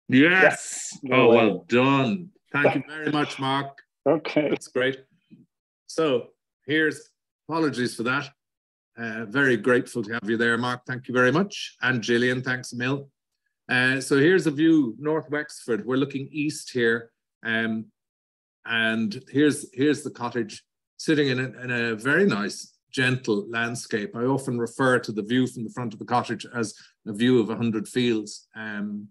Yes. Yeah. Oh, well done. Thank you very much, Mark. Okay. That's great. So here's, apologies for that. Very grateful to have you there, Mark. Thank you very much. And Gillian, thanks a mil. So here's a view, North Wexford. We're looking east here. And here's the cottage sitting in a very nice, gentle landscape. I often refer to the view from the front of the cottage as a view of 100 fields. And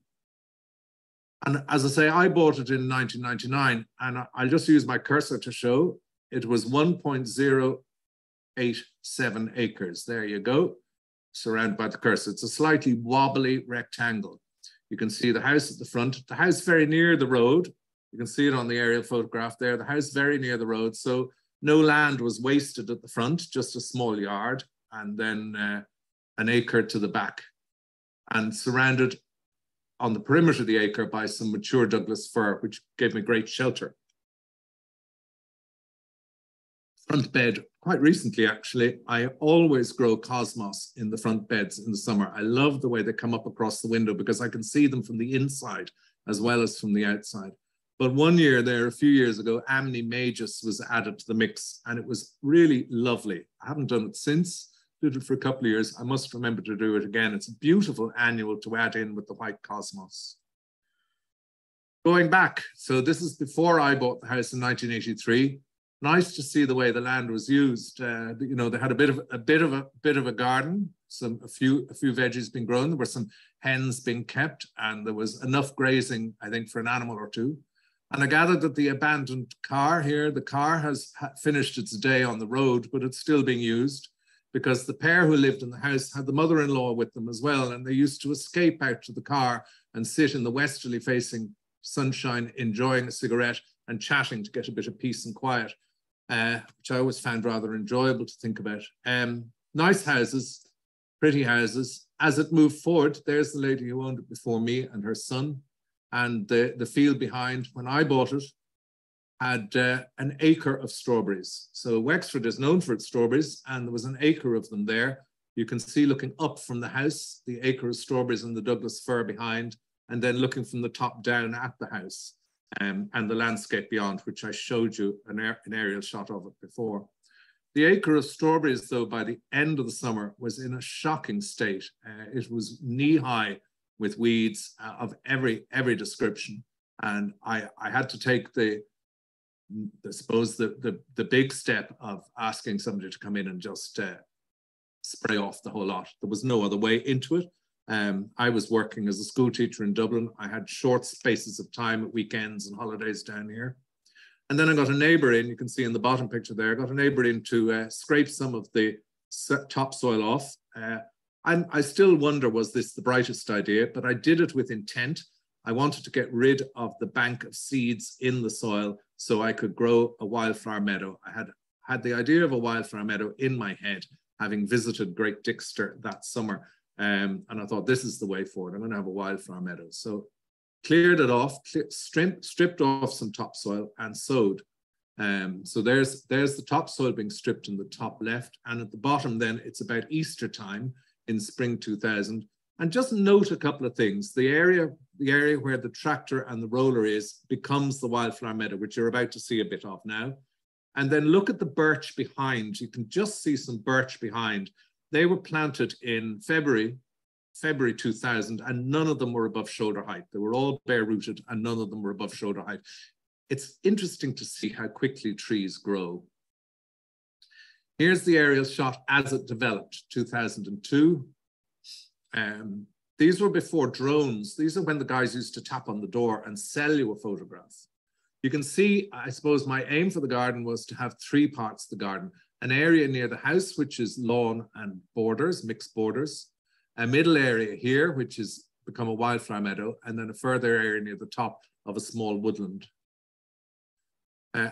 as I say, I bought it in 1999, and I'll just use my cursor to show. It was 1.087 acres. There you go, surrounded by the cursor. It's a slightly wobbly rectangle. You can see the house at the front, the house very near the road. You can see it on the aerial photograph there, the house very near the road. So no land was wasted at the front, just a small yard, and then an acre to the back, and surrounded on the perimeter of the acre by some mature Douglas fir, which gave me great shelter. Front bed, quite recently actually, I always grow cosmos in the front beds in the summer. I love the way they come up across the window because I can see them from the inside as well as from the outside. But one year there, a few years ago, Amni Magus was added to the mix, and it was really lovely. I haven't done it since. Did it for a couple of years. I must remember to do it again. It's a beautiful annual to add in with the white cosmos. Going back, so this is before I bought the house in 1983. Nice to see the way the land was used. You know, they had a bit of a garden, a few veggies being grown. There were some hens being kept, and there was enough grazing, I think, for an animal or two. And I gathered that the abandoned car here, the car has finished its day on the road, but it's still being used, because the pair who lived in the house had the mother-in-law with them as well, and they used to escape out to the car and sit in the westerly facing sunshine, enjoying a cigarette and chatting to get a bit of peace and quiet, which I always found rather enjoyable to think about. Nice houses, pretty houses. As it moved forward, there's the lady who owned it before me and her son, and the field behind, when I bought it, had an acre of strawberries. So Wexford is known for its strawberries, and there was an acre of them there. You can see looking up from the house, the acre of strawberries and the Douglas fir behind, and then looking from the top down at the house, and the landscape beyond, which I showed you an aerial shot of it before. The acre of strawberries, though, by the end of the summer was in a shocking state. It was knee-high with weeds of every description. And I had to take I suppose the big step of asking somebody to come in and just spray off the whole lot. There was no other way into it. I was working as a school teacher in Dublin. I had short spaces of time at weekends and holidays down here. And then I got a neighbour in, you can see in the bottom picture there, I got a neighbour in to scrape some of the topsoil off. I still wonder, was this the brightest idea? But I did it with intent. I wanted to get rid of the bank of seeds in the soil so I could grow a wildflower meadow. I had the idea of a wildflower meadow in my head, having visited Great Dixter that summer. And I thought, this is the way forward. I'm going to have a wildflower meadow. So cleared it off, stripped off some topsoil and sowed. So there's the topsoil being stripped in the top left. And at the bottom then, it's about Easter time in spring 2000. And just note a couple of things. The area where the tractor and the roller is becomes the wildflower meadow, which you're about to see a bit of now. And then look at the birch behind. You can just see some birch behind. They were planted in February 2000, and none of them were above shoulder height. They were all bare rooted and none of them were above shoulder height. It's interesting to see how quickly trees grow. Here's the aerial shot as it developed, 2002. These were before drones. These are when the guys used to tap on the door and sell you a photograph. You can see, I suppose my aim for the garden was to have three parts of the garden. An area near the house, which is lawn and borders, mixed borders. A middle area here, which has become a wildflower meadow, and then a further area near the top of a small woodland.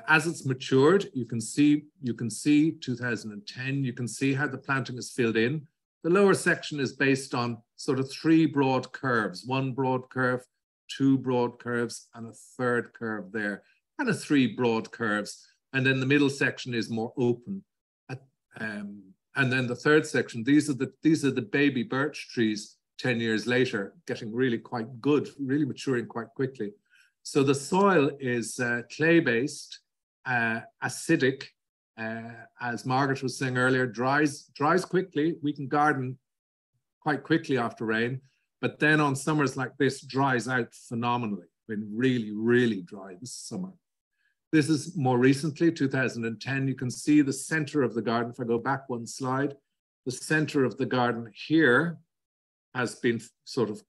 As it's matured, you can see 2010, you can see how the planting is filled in. The lower section is based on sort of three broad curves, one broad curve, two broad curves, and a third curve there, kind of three broad curves. And then the middle section is more open. And then the third section, these are the baby birch trees 10 years later, getting really quite good, really maturing quite quickly. So the soil is clay-based, acidic, as Margaret was saying earlier, dries quickly. We can garden quite quickly after rain, but then on summers like this, dries out phenomenally. Been really, really dry this summer. This is more recently, 2010. You can see the center of the garden. If I go back one slide, the center of the garden here has been sort of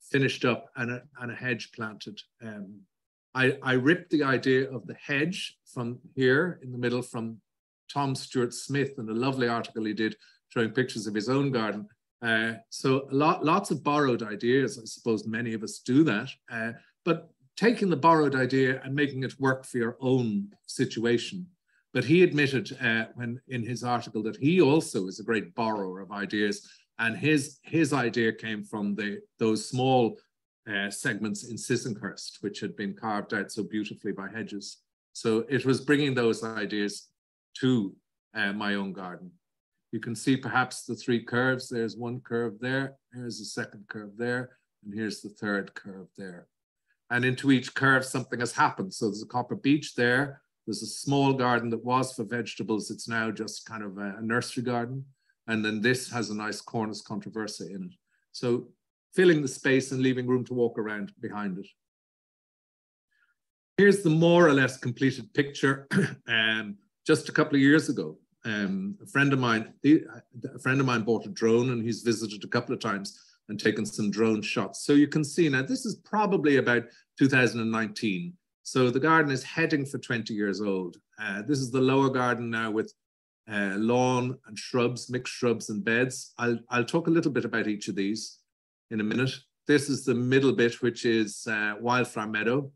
finished up and a hedge planted. I ripped the idea of the hedge from here in the middle from Tom Stuart Smith in a lovely article he did showing pictures of his own garden. So lots of borrowed ideas. I suppose many of us do that. But taking the borrowed idea and making it work for your own situation. But he admitted when in his article that he also is a great borrower of ideas, and his idea came from those small segments in Sissinghurst, which had been carved out so beautifully by Hedges. So it was bringing those ideas to my own garden. You can see perhaps the three curves. There's one curve there, here's the second curve there, and here's the third curve there. And into each curve, something has happened. So there's a copper beech there. There's a small garden that was for vegetables. It's now just kind of a nursery garden. And then this has a nice Cornus controversa in it. So filling the space and leaving room to walk around behind it. Here's the more or less completed picture. Just a couple of years ago, a friend of mine bought a drone, and he's visited a couple of times and taken some drone shots. So you can see now, this is probably about 2019. So the garden is heading for 20 years old. This is the lower garden now with lawn and shrubs, mixed shrubs and beds. I'll talk a little bit about each of these in a minute. This is the middle bit, which is Wildfire Meadow.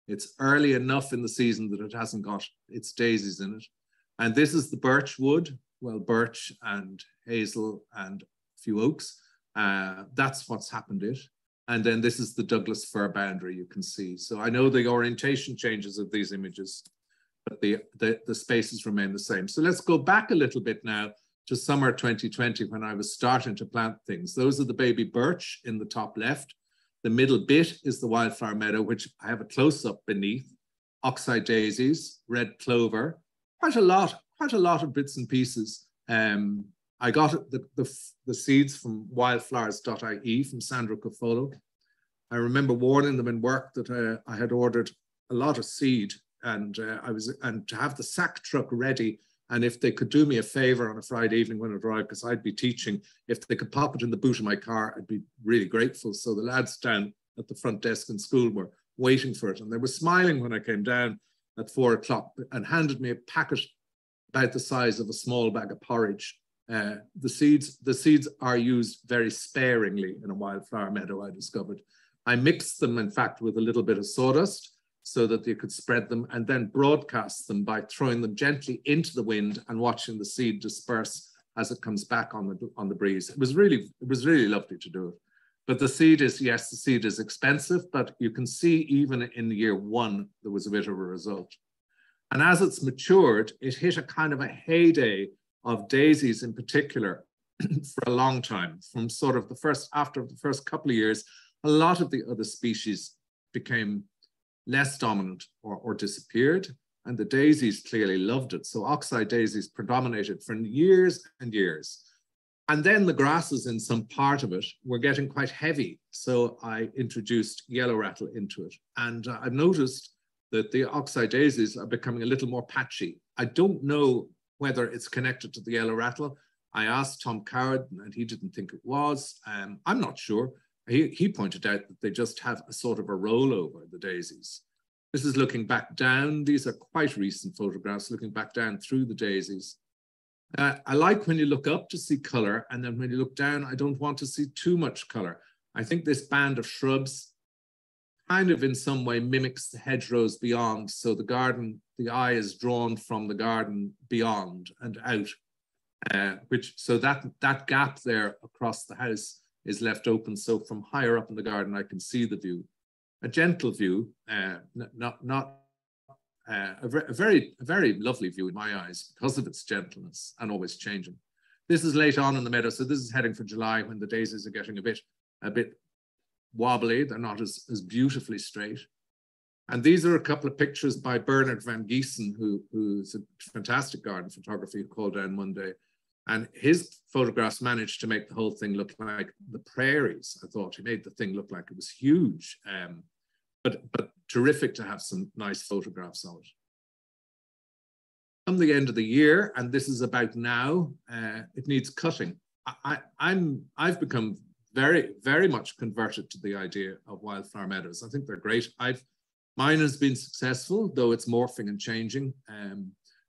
It's early enough in the season that it hasn't got its daisies in it. And this is the birch wood, well, birch and hazel and a few oaks. That's what's happened it. And then this is the Douglas fir boundary you can see. So I know the orientation changes of these images, but the spaces remain the same. So let's go back a little bit now to summer 2020 when I was starting to plant things. Those are the baby birch in the top left. The middle bit is the Wildfire Meadow, which I have a close-up beneath. Oxeye daisies, red clover, quite a lot of bits and pieces. I got the seeds from wildflowers.ie from Sandra Coffolo. I remember warning them in work that I had ordered a lot of seed, and to have the sack truck ready. And if they could do me a favor on a Friday evening when it arrived, because I'd be teaching, if they could pop it in the boot of my car, I'd be really grateful. So the lads down at the front desk in school were waiting for it. And they were smiling when I came down at 4 o'clock and handed me a packet about the size of a small bag of porridge. The seeds are used very sparingly in a wildflower meadow, I discovered. I mixed them, in fact, with a little bit of sawdust so that you could spread them, and then broadcast them by throwing them gently into the wind and watching the seed disperse as it comes back on the breeze. It was really lovely to do it. But the seed is, yes, the seed is expensive, but you can see even in year one, there was a bit of a result. And as it's matured, it hit a kind of a heyday of daisies in particular for a long time. From sort of after the first couple of years, a lot of the other species became less dominant or disappeared, and the daisies clearly loved it. So oxeye daisies predominated for years and years. And then the grasses in some part of it were getting quite heavy. So I introduced yellow rattle into it. And I've noticed that the oxeye daisies are becoming a little more patchy. I don't know whether it's connected to the yellow rattle. I asked Tom Coward and he didn't think it was. I'm not sure. He pointed out that they just have a sort of a rollover, the daisies. This is looking back down. These are quite recent photographs, looking back down through the daisies. I like when you look up to see color, and then when you look down, I don't want to see too much color. I think this band of shrubs kind of in some way mimics the hedgerows beyond. So the garden, the eye is drawn from the garden beyond and out, so that gap there across the house is left open. So from higher up in the garden, I can see the view, a gentle view, a very lovely view in my eyes because of its gentleness and always changing. This is late on in the meadow, so this is heading for July when the daisies are getting a bit wobbly. They're not as beautifully straight. And these are a couple of pictures by Bernard van Giesen, who's a fantastic garden photographer who called down one day. And his photographs managed to make the whole thing look like the prairies. I thought he made the thing look like it was huge, but terrific to have some nice photographs of it. Come the end of the year, and this is about now, it needs cutting. I've become very, very much converted to the idea of wildflower meadows. I think they're great. Mine has been successful, though it's morphing and changing.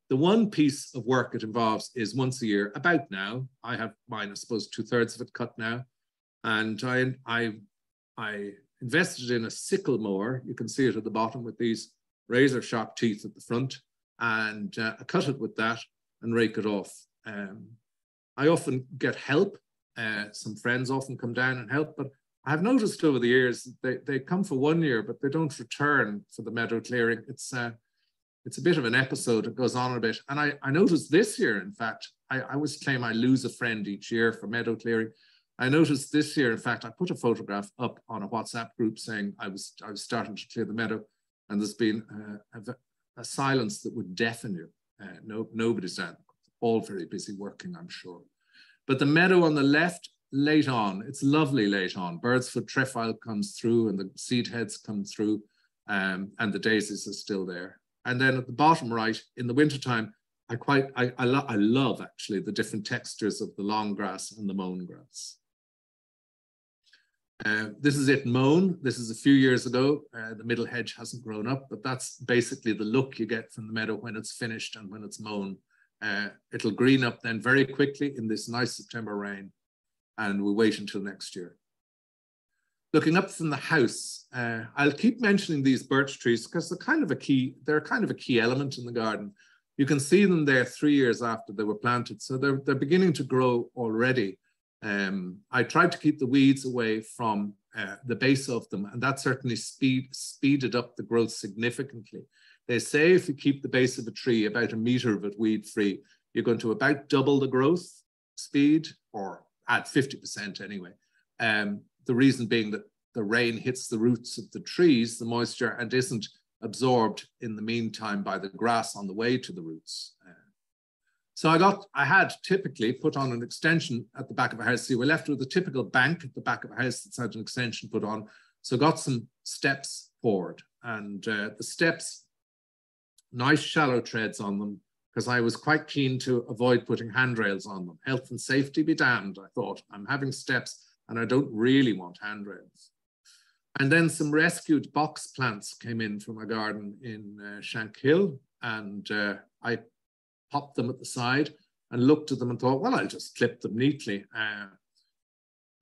The one piece of work it involves is once a year, about now. I have mine, I suppose, 2/3 of it cut now. And I invested in a sickle mower. You can see it at the bottom with these razor sharp teeth at the front. And I cut it with that and rake it off. I often get help. Some friends often come down and help, but I've noticed over the years they come for 1 year, but they don't return for the meadow clearing. It's a bit of an episode. It goes on a bit. And I noticed this year, in fact, I always claim I lose a friend each year for meadow clearing. I noticed this year, in fact, I put a photograph up on a WhatsApp group saying I was starting to clear the meadow, and there's been a silence that would deafen you. Nobody's down. All very busy working, I'm sure. But the meadow on the left, late on, it's lovely late on. Birdsfoot trefoil comes through and the seed heads come through, and the daisies are still there. And then at the bottom right, in the wintertime, I love actually the different textures of the long grass and the mown grass. This is it mown. This is a few years ago. The middle hedge hasn't grown up, but that's basically the look you get from the meadow when it's finished and when it's mown. It'll green up then very quickly in this nice September rain, and we wait until next year. Looking up from the house, I'll keep mentioning these birch trees because they're kind of a key element in the garden. You can see them there 3 years after they were planted, so they're beginning to grow already. I tried to keep the weeds away from the base of them, and that certainly speeded up the growth significantly. They say if you keep the base of a tree about 1 meter of it weed free, you're going to about double the growth speed, or at 50% anyway. The reason being that the rain hits the roots of the trees, the moisture, and isn't absorbed in the meantime by the grass on the way to the roots. So I had typically put on an extension at the back of a house. See, we're left with a typical bank at the back of a house that's had an extension put on. So got some steps forward, and the steps, nice shallow treads on them, because I was quite keen to avoid putting handrails on them. Health and safety be damned, I thought. I'm having steps and I don't really want handrails. And then some rescued box plants came in from a garden in Shankhill, and I popped them at the side and looked at them and thought, well, I'll just clip them neatly.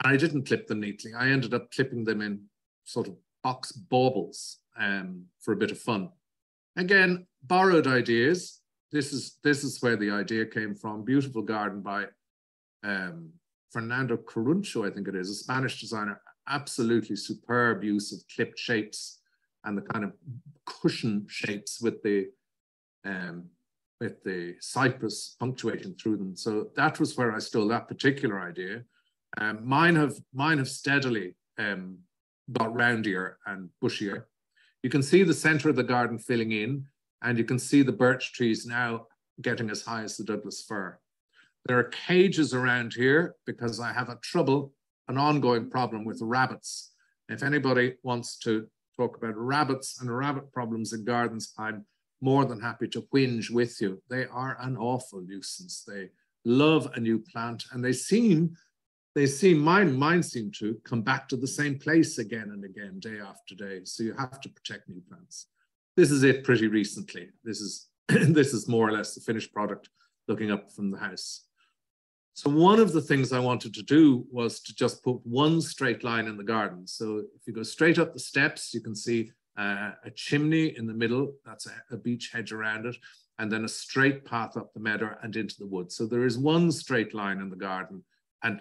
I didn't clip them neatly. I ended up clipping them in sort of box baubles for a bit of fun. Again, borrowed ideas. This is where the idea came from. Beautiful garden by Fernando Coruncho, I think it is, a Spanish designer. Absolutely superb use of clipped shapes and the kind of cushion shapes with the cypress punctuating through them. So that was where I stole that particular idea. Mine have steadily got roundier and bushier. You can see the center of the garden filling in, and you can see the birch trees now getting as high as the Douglas fir. There are cages around here because I have an ongoing problem with rabbits. If anybody wants to talk about rabbits and rabbit problems in gardens, I'm more than happy to whinge with you. They are an awful nuisance. They love a new plant, and mine seem to come back to the same place again and again, day after day. So you have to protect new plants. This is it pretty recently. This is more or less the finished product looking up from the house. So one of the things I wanted to do was to just put one straight line in the garden. So if you go straight up the steps, you can see a chimney in the middle. That's a beech hedge around it. And then a straight path up the meadow and into the woods. So there is one straight line in the garden. And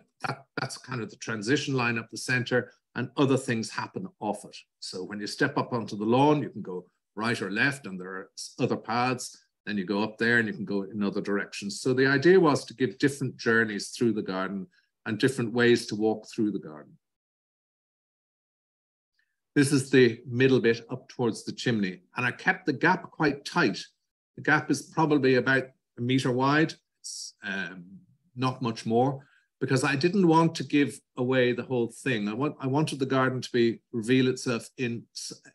that's kind of the transition line up the center, and other things happen off it. So when you step up onto the lawn, you can go right or left, and there are other paths. Then you go up there and you can go in other directions. So the idea was to give different journeys through the garden and different ways to walk through the garden. This is the middle bit up towards the chimney. And I kept the gap quite tight. The gap is probably about 1 meter wide. It's not much more, because I didn't want to give away the whole thing. I wanted the garden to reveal itself in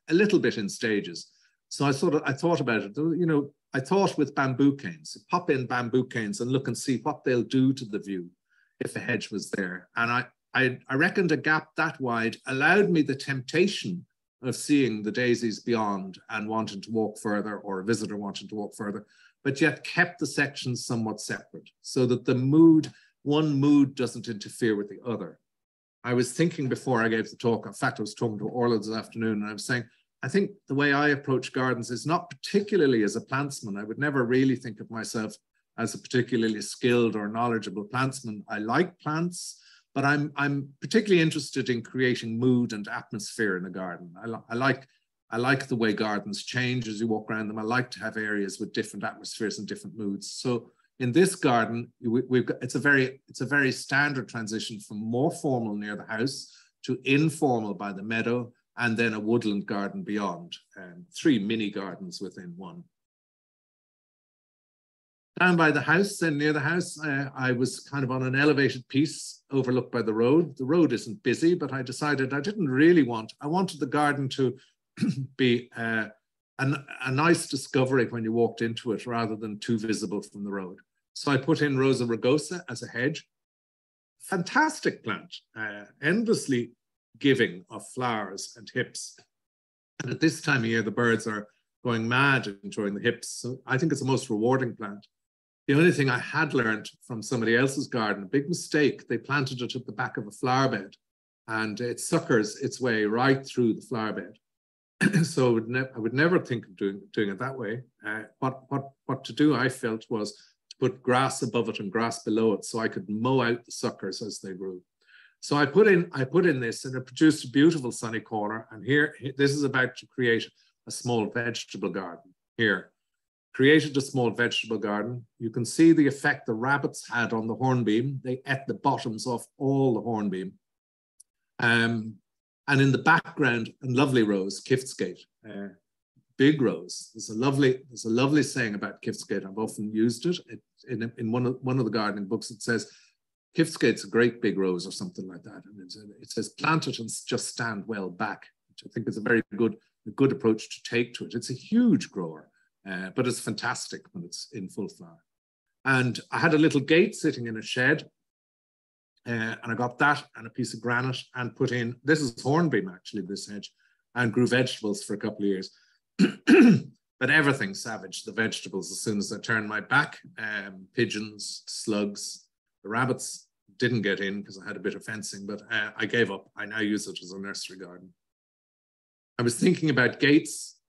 a little bit in stages. So I thought about it, you know, I thought with bamboo canes, pop in bamboo canes and look and see what they'll do to the view if a hedge was there. And I reckoned a gap that wide allowed me the temptation of seeing the daisies beyond and wanting to walk further, or a visitor wanting to walk further, but yet kept the sections somewhat separate so that one mood doesn't interfere with the other. I was thinking before I gave the talk, in fact, I was talking to Orla this afternoon, and I was saying, I think the way I approach gardens is not particularly as a plantsman. I would never really think of myself as a particularly skilled or knowledgeable plantsman. I like plants, but I'm particularly interested in creating mood and atmosphere in a garden. I like the way gardens change as you walk around them. I like to have areas with different atmospheres and different moods. So in this garden, it's a very standard transition from more formal near the house to informal by the meadow, and then a woodland garden beyond, 3 mini gardens within one. Down by the house, then near the house, I was kind of on an elevated piece overlooked by the road. The road isn't busy, but I decided I wanted the garden to be a nice discovery when you walked into it rather than too visible from the road. So I put in Rosa Ragosa as a hedge. Fantastic plant, endlessly giving of flowers and hips. And at this time of year, the birds are going mad enjoying the hips. So I think it's the most rewarding plant. The only thing I had learned from somebody else's garden, a big mistake, they planted it at the back of a flower bed, and it suckers its way right through the flower bed. So I would never think of doing it that way. What to do, I felt, was to put grass above it and grass below it so I could mow out the suckers as they grew. So I put in this, and it produced a beautiful sunny corner. And here, this is about to create a small vegetable garden here. Created a small vegetable garden. You can see the effect the rabbits had on the hornbeam. They ate the bottoms off all the hornbeam. And in the background, a lovely rose, Kiftsgate, big rose. There's a lovely saying about Kiftsgate. I've often used it. In one of the gardening books, it says, Kiftsgate's a great big rose or something like that. And it says, plant it and just stand well back, which I think is a very good approach to take to it. It's a huge grower, but it's fantastic when it's in full flower. And I had a little gate sitting in a shed, and I got that and a piece of granite and put in, this is hornbeam actually, this hedge, and grew vegetables for a couple of years. But everything savaged the vegetables as soon as I turned my back. Pigeons, slugs. The rabbits didn't get in because I had a bit of fencing, but I gave up. I now use it as a nursery garden. I was thinking about gates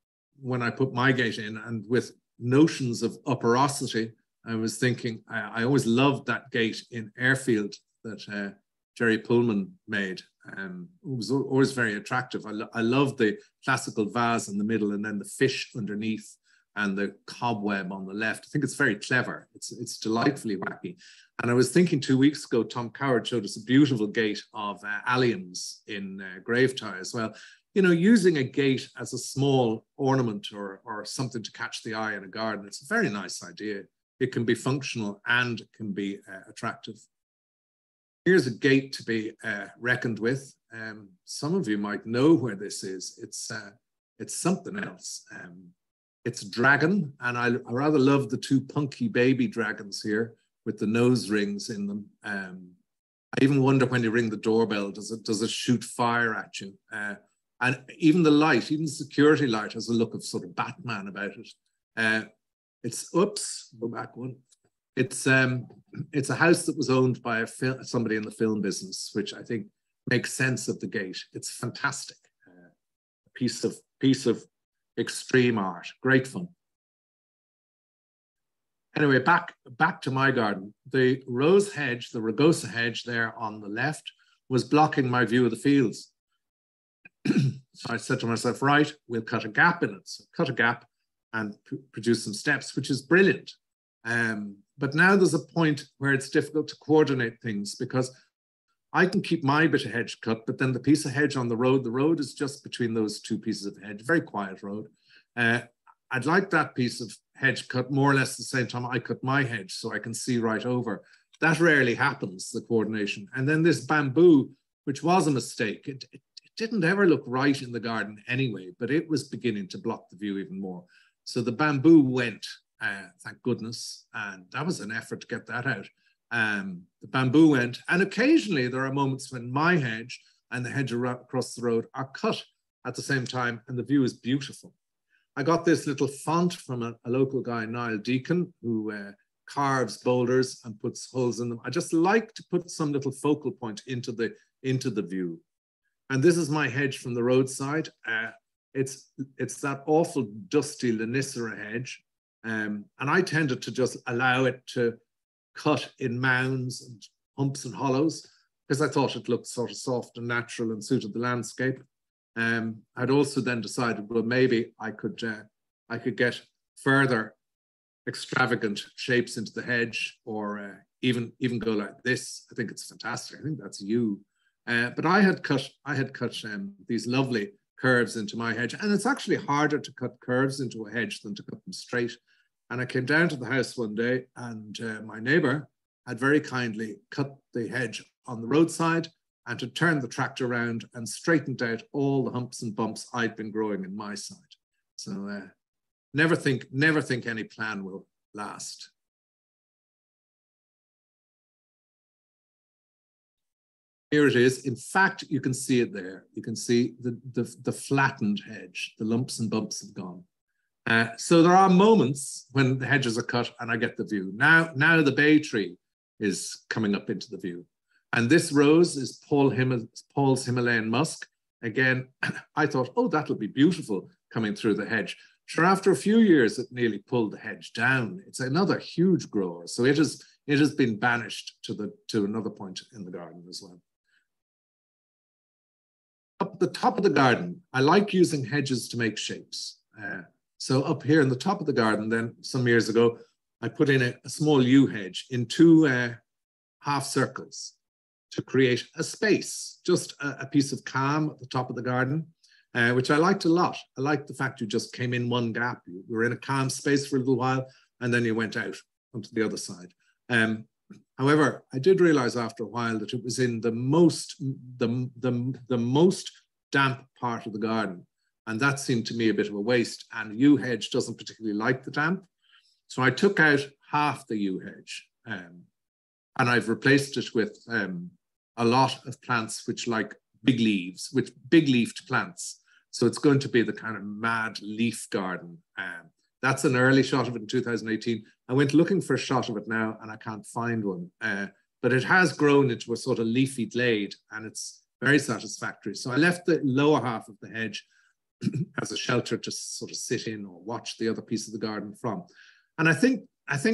when I put my gate in, and with notions of upperosity, I was thinking, I always loved that gate in Airfield that Jerry Pullman made. It was always very attractive. I loved the classical vase in the middle and then the fish underneath and the cobweb on the left. I think it's very clever. It's delightfully wacky. And I was thinking 2 weeks ago, Tom Coward showed us a beautiful gate of alliums in Gravetie as well. You know, using a gate as a small ornament or something to catch the eye in a garden, it's a very nice idea. It can be functional and it can be attractive. Here's a gate to be reckoned with. Some of you might know where this is. It's something else. It's a dragon, and I rather love the 2 punky baby dragons here with the nose rings in them. I even wonder when you ring the doorbell, does it shoot fire at you? And even the light, even the security light has a look of sort of Batman about it. Oops, go back one. It's a house that was owned by somebody in the film business, which I think makes sense of the gate. It's fantastic. A piece of extreme art, great fun. Anyway, back to my garden. The rose hedge, the Ragosa hedge there on the left, was blocking my view of the fields. So I said to myself, right, we'll cut a gap in it. So cut a gap, and produce some steps, which is brilliant. But now there's a point where it's difficult to coordinate things, because I can keep my bit of hedge cut, but then the piece of hedge on the road is just between those two pieces of hedge, very quiet road. I'd like that piece of hedge cut more or less the same time I cut my hedge, so I can see right over. That rarely happens, the coordination. And then this bamboo, which was a mistake, it didn't ever look right in the garden anyway, but it was beginning to block the view even more. So the bamboo went, thank goodness, and that was an effort to get that out. The bamboo went, and occasionally there are moments when my hedge and the hedge across the road are cut at the same time, and the view is beautiful. I got this little font from a local guy, Niall Deacon, who carves boulders and puts holes in them. I just like to put some little focal point into the view. And this is my hedge from the roadside. It's that awful dusty Linissera hedge. And I tended to just allow it to cut in mounds and humps and hollows, because I thought it looked sort of soft and natural and suited the landscape. I'd also then decided, well, maybe I could get further extravagant shapes into the hedge, or even go like this. I think it's fantastic. I think that's you. But I had cut these lovely curves into my hedge, and it's actually harder to cut curves into a hedge than to cut them straight. And I came down to the house one day, and my neighbour had very kindly cut the hedge on the roadside and had turned the tractor around and straightened out all the humps and bumps I'd been growing in my side. So never think any plan will last. Here it is. In fact, you can see it there. You can see the flattened hedge. The lumps and bumps have gone. So there are moments when the hedges are cut and I get the view. Now the bay tree is coming up into the view. And this rose is Paul's Himalayan musk. Again, I thought, oh, that'll be beautiful coming through the hedge. Sure, after a few years, it nearly pulled the hedge down. It's another huge grower. So it has been banished to another point in the garden as well. Up the top of the garden, I like using hedges to make shapes. So up here in the top of the garden, then some years ago, I put in a small yew hedge in two half circles to create a space, just a piece of calm at the top of the garden, which I liked a lot. I liked the fact you just came in one gap. You were in a calm space for a little while, and then you went out onto the other side. However, I did realize after a while that it was in the most damp part of the garden. And that seemed to me a bit of a waste. And yew hedge doesn't particularly like the damp. So I took out half the yew hedge and I've replaced it with a lot of plants which like big leaves, big leafed plants. So it's going to be the kind of mad leaf garden. That's an early shot of it in 2018. I went looking for a shot of it now and I can't find one. But it has grown into a sort of leafy glade and it's very satisfactory. So I left the lower half of the hedge as a shelter to sort of sit in or watch the other piece of the garden from. And I think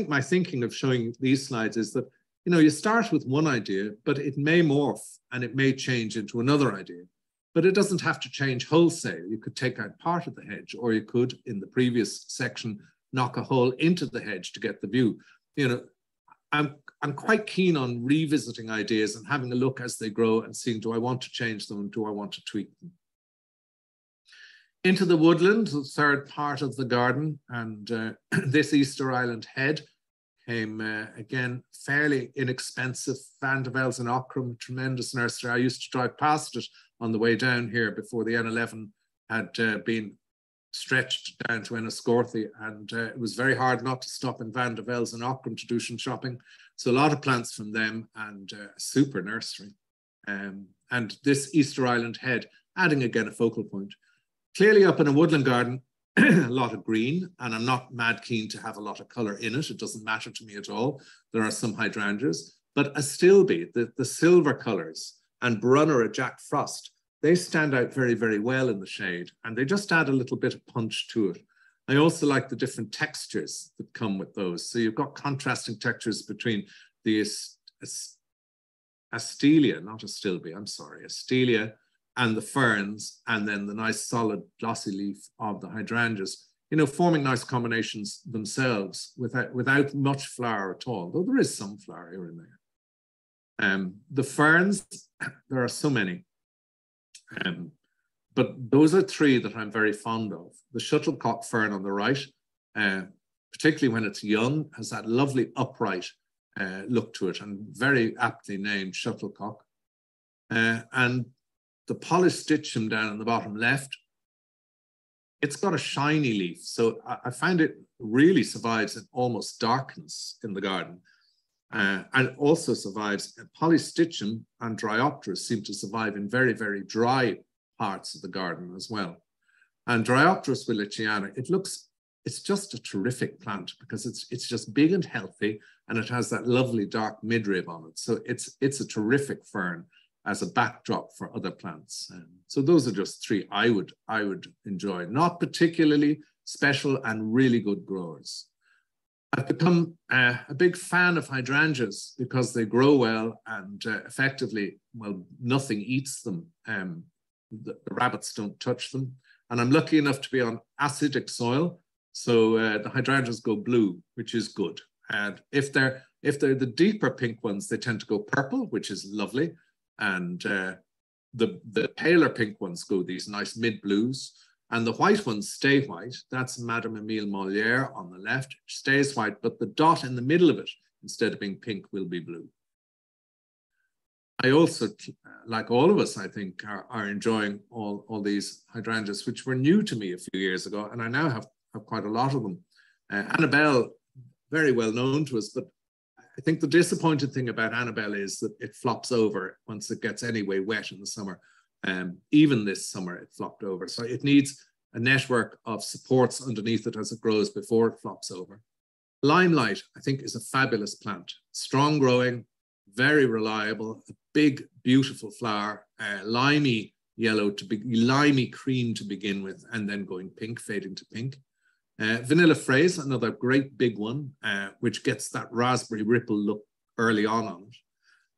my thinking of showing these slides is that, you know, you start with one idea, but it may morph and it may change into another idea. But it doesn't have to change wholesale. You could take out part of the hedge, or you could, in the previous section, knock a hole into the hedge to get the view. You know, I'm quite keen on revisiting ideas and having a look as they grow and seeing, do I want to change them? Do I want to tweak them? Into the woodland, the third part of the garden, and this Easter Island head came, again, fairly inexpensive. Van de Vels in Ockram, tremendous nursery. I used to drive past it on the way down here before the N11 had been stretched down to Enniscorthy, and it was very hard not to stop in Van de Vels in Ockram to do some shopping. So a lot of plants from them and a super nursery. And this Easter Island head, adding again a focal point. Clearly up in a woodland garden, a lot of green, and I'm not mad keen to have a lot of colour in it. It doesn't matter to me at all. There are some hydrangeas, but Astilbe, the silver colours, and Brunner, Jack Frost, they stand out very, very well in the shade, and they just add a little bit of punch to it. I also like the different textures that come with those. So you've got contrasting textures between the Astelia, not Astilbe, I'm sorry, Astelia, and the ferns, and then the nice solid glossy leaf of the hydrangeas. you know, forming nice combinations themselves without much flower at all, though there is some flower here and there. The ferns, there are so many. But those are three that I'm very fond of. The Shuttlecock Fern on the right, particularly when it's young, has that lovely upright look to it, and very aptly named Shuttlecock. And the Polystichum down in the bottom left, it's got a shiny leaf. So I find it really survives in almost darkness in the garden. And it also survives, Polystichum and Dryopteris seem to survive in very, very dry parts of the garden as well. And Dryopteris willichiana, it's just a terrific plant because it's just big and healthy, and it has that lovely dark midrib on it. So it's a terrific fern as a backdrop for other plants. So those are just three I would enjoy, not particularly special and really good growers. I've become a big fan of hydrangeas because they grow well and effectively, well, nothing eats them. The rabbits don't touch them. And I'm lucky enough to be on acidic soil. So the hydrangeas go blue, which is good. And if they're the deeper pink ones, they tend to go purple, which is lovely. And the paler pink ones go these nice mid blues. And the white ones stay white. That's Madame Emile Molière on the left, stays white, but the dot in the middle of it, instead of being pink, will be blue. I also, like all of us, I think, are enjoying all these hydrangeas, which were new to me a few years ago, and I now have quite a lot of them. Annabelle, very well known to us, but I think the disappointing thing about Annabelle is that it flops over once it gets anyway wet in the summer. Even this summer, it flopped over. So it needs a network of supports underneath it as it grows before it flops over. Limelight, I think, is a fabulous plant. Strong growing, very reliable, a big, beautiful flower, limey yellow limey cream to begin with, and then going pink, fading to pink. Vanilla Fraise, another great big one, which gets that raspberry ripple look early on it.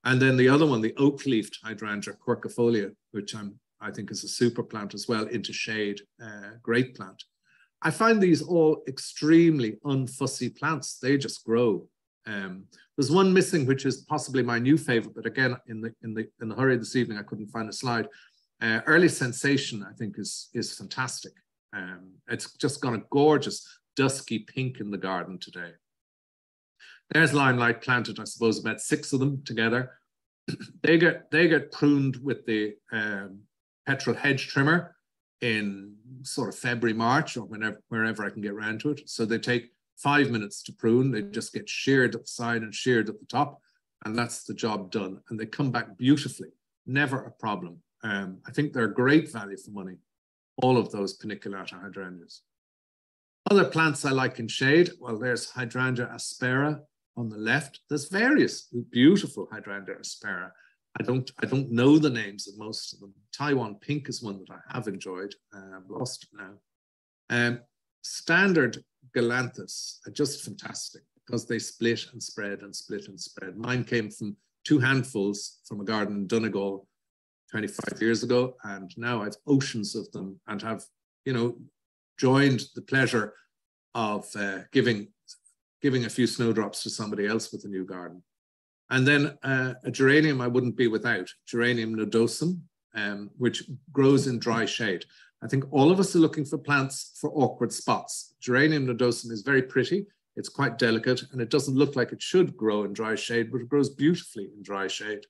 And then the other one, the oak-leafed hydrangea, Quarkifolia, which I think is a super plant as well, into shade, great plant. I find these all extremely unfussy plants. They just grow. There's one missing, which is possibly my new favorite, but again, in the hurry this evening, I couldn't find a slide. Early Sensation, I think, is fantastic. It's just got a gorgeous dusky pink in the garden today. There's Limelight planted, I suppose, about 6 of them together. They get pruned with the petrol hedge trimmer in sort of February, March, or wherever I can get around to it. So they take 5 minutes to prune. They just get sheared at the side and sheared at the top, and that's the job done. And they come back beautifully, never a problem. I think they're great value for money, all of those paniculata hydrangeas. Other plants I like in shade, well, there's Hydrangea aspera on the left. There's various beautiful Hydrangea aspera. I don't know the names of most of them. Taiwan Pink is one that I have enjoyed. I've lost it now. Standard Galanthus are just fantastic because they split and spread and split and spread. Mine came from 2 handfuls from a garden in Donegal 25 years ago, and now I've oceans of them and have, you know, joined the pleasure of giving a few snowdrops to somebody else with a new garden. And then a geranium I wouldn't be without, Geranium nodosum, which grows in dry shade. I think all of us are looking for plants for awkward spots. Geranium nodosum is very pretty, it's quite delicate, and it doesn't look like it should grow in dry shade, but it grows beautifully in dry shade.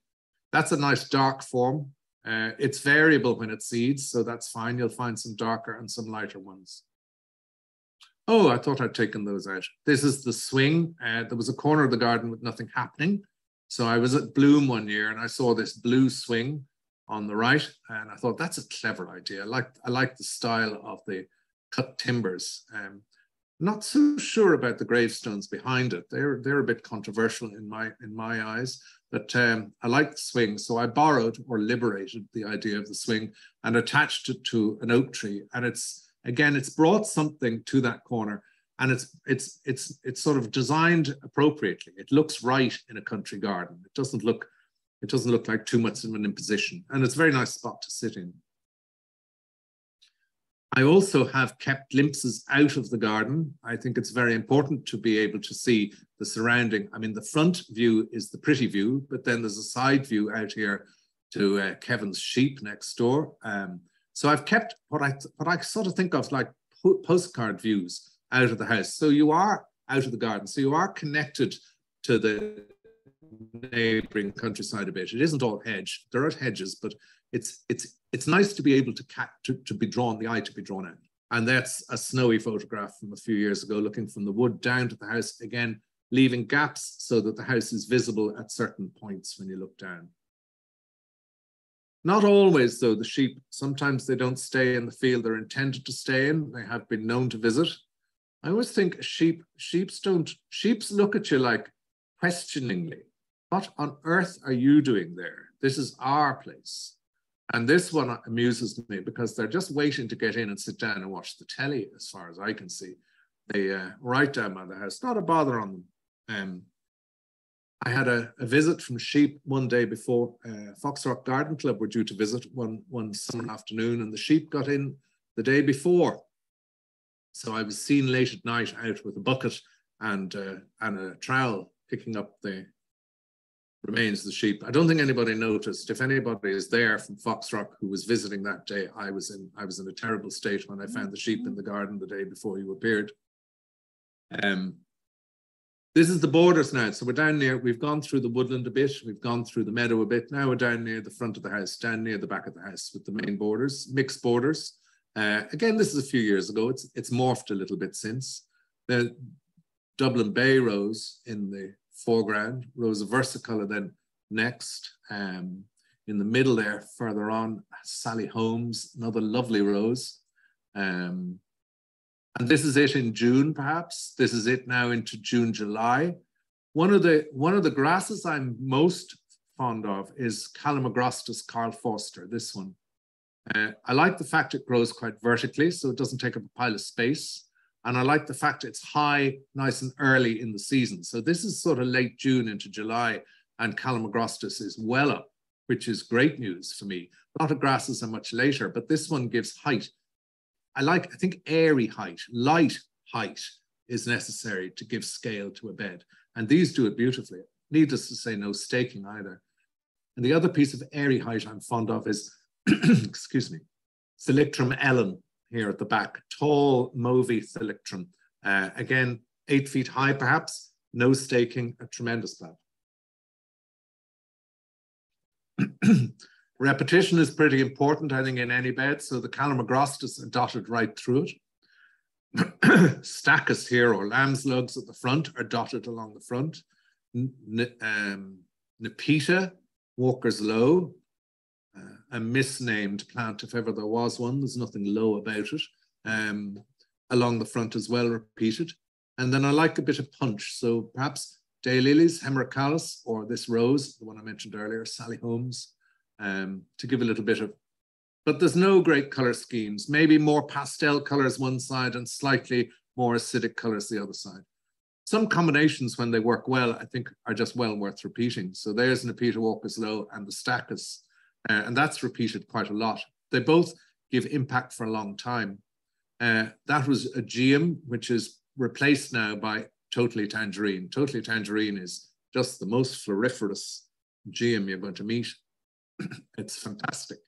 That's a nice dark form. It's variable when it seeds, so that's fine. You'll find some darker and some lighter ones. Oh, I thought I'd taken those out. This is the swing. There was a corner of the garden with nothing happening. So I was at Bloom one year and I saw this blue swing on the right, and I thought that's a clever idea. I like the style of the cut timbers. Not so sure about the gravestones behind it. They're a bit controversial in my eyes. But I like the swing, so I borrowed or liberated the idea of the swing and attached it to an oak tree. And it's brought something to that corner, and it's sort of designed appropriately. It looks right in a country garden. It doesn't look like too much of an imposition, and it's a very nice spot to sit in. I also have kept glimpses out of the garden. I think it's very important to be able to see the surrounding. I mean, the front view is the pretty view, but then there's a side view out here to Kevin's sheep next door. So I've kept what I sort of think of like postcard views out of the house. So you are out of the garden. So you are connected to the neighboring countryside a bit. It isn't all hedge. There are hedges, but it's nice to be able to be drawn, the eye to be drawn out. And that's a snowy photograph from a few years ago, looking from the wood down to the house, again, leaving gaps so that the house is visible at certain points when you look down. Not always, though, the sheep, sometimes they don't stay in the field they're intended to stay in. They have been known to visit. I always think sheeps look at you like questioningly. What on earth are you doing there? This is our place. And this one amuses me because they're just waiting to get in and sit down and watch the telly, as far as I can see. They right down by the house, not a bother on them. I had a visit from sheep one day before Foxrock Garden Club were due to visit one summer afternoon, and the sheep got in the day before. So I was seen late at night out with a bucket and a trowel picking up the remains of the sheep. I don't think anybody noticed. If anybody is there from Foxrock who was visiting that day, I was in a terrible state when I found the sheep in the garden the day before you appeared. This is the borders now. So we're down near, we've gone through the woodland a bit, we've gone through the meadow a bit. Now we're down near the front of the house, down near the back of the house with the main borders, mixed borders. Again, this is a few years ago. It's morphed a little bit since. The Dublin Bay rose in the foreground, Rosa versicolor then next. In the middle there, further on, Sally Holmes, another lovely rose. And this is it in June, perhaps. This is it now into June, July. One of the grasses I'm most fond of is Calamograstus Carl Forster, this one. I like the fact it grows quite vertically, so it doesn't take up a pile of space. And I like the fact it's high, nice and early in the season. So this is sort of late June into July, and Calamograstus is well up, which is great news for me. A lot of grasses are much later, but this one gives height. I think airy height, light height is necessary to give scale to a bed. And these do it beautifully. Needless to say, no staking either. And the other piece of airy height I'm fond of is, excuse me, Thalictrum ellen here at the back, tall, mauvey Thalictrum. Again, 8 feet high perhaps, no staking, a tremendous plant. Repetition is pretty important, I think, in any bed. So the Calamograstus are dotted right through it. Stachys here, or lamb's lugs at the front, are dotted along the front. Nepeta, Walker's Low, a misnamed plant if ever there was one. There's nothing low about it. Along the front as well, repeated. And then I like a bit of punch. So perhaps daylilies, Hemerocallis, or this rose, the one I mentioned earlier, Sally Holmes. To give a little bit of, but there's no great color schemes, maybe more pastel colors one side and slightly more acidic colors the other side. Some combinations, when they work well, I think are just well worth repeating. So there's Nepeta, Walker's Low, and the Stachys, and that's repeated quite a lot. They both give impact for a long time. That was a geum, which is replaced now by Totally Tangerine. Totally Tangerine is just the most floriferous geum you're going to meet. It's fantastic.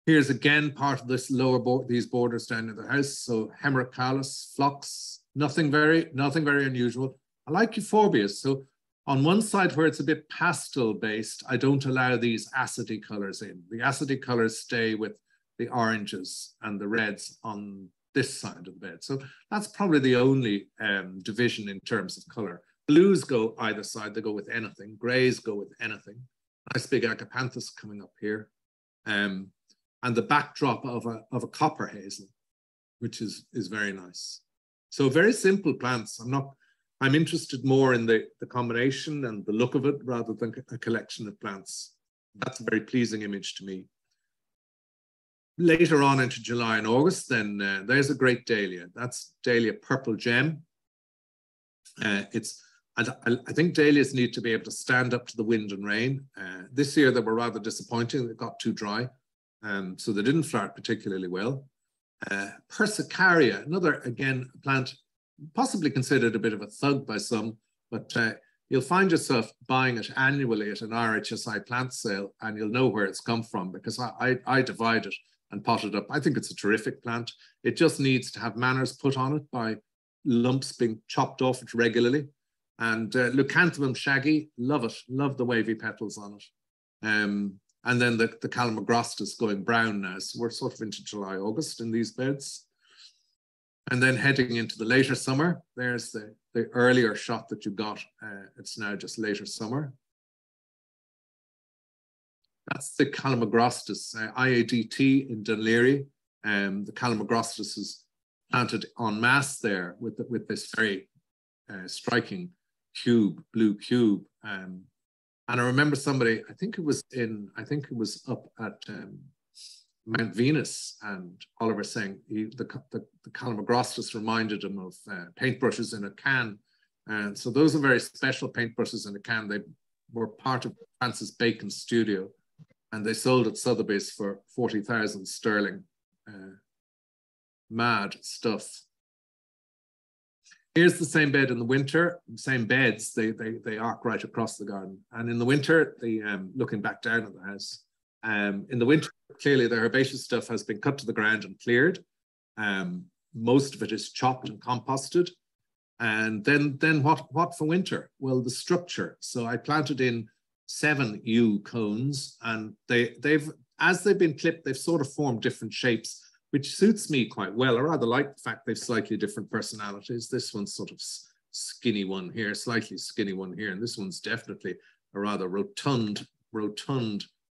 Here's again part of this lower these borders down in the house. So Hemerocallis, phlox, nothing very unusual. I like euphorbias. So on one side where it's a bit pastel based, I don't allow these acidy colors in. The acidy colors stay with the oranges and the reds on this side of the bed. So that's probably the only division in terms of color. Blues go either side, they go with anything. Greys go with anything. Nice big Agapanthus coming up here. And the backdrop of a copper hazel, which is very nice. So very simple plants. I'm interested more in the combination and the look of it rather than a collection of plants. That's a very pleasing image to me. Later on into July and August, then there's a great dahlia. That's Dahlia Purple Gem. I think dahlias need to be able to stand up to the wind and rain. This year they were rather disappointing. They got too dry. So they didn't flower particularly well. Persicaria, another, again, plant possibly considered a bit of a thug by some, but you'll find yourself buying it annually at an RHSI plant sale, and you'll know where it's come from, because I divide it and pot it up. I think it's a terrific plant. It just needs to have manners put on it by lumps being chopped off it regularly. And Leucanthemum shaggy, love it, love the wavy petals on it. And then the Calamograstus going brown now. So we're sort of into July, August in these beds. And then heading into the later summer, there's the earlier shot that you got. It's now just later summer. That's the Calamograstus, IADT in Dunleary. The Calamograstus is planted en masse there with this very striking cube, blue cube. And I remember somebody, I think it was up at Mount Venus, and Oliver saying the Calamograstus reminded him of paintbrushes in a can. And so those are very special paintbrushes in a can. They were part of Francis Bacon's studio, and they sold at Sotheby's for 40,000 sterling. Mad stuff. Here's the same bed in the winter, same beds, they arc right across the garden. And in the winter, looking back down at the house, in the winter, clearly the herbaceous stuff has been cut to the ground and cleared. Most of it is chopped and composted. And then what for winter? Well, the structure. So I planted in 7 yew cones, and as they've been clipped, they've sort of formed different shapes, which suits me quite well. I rather like the fact they've slightly different personalities. This one's sort of skinny one here, slightly skinny one here, and this one's definitely a rather rotund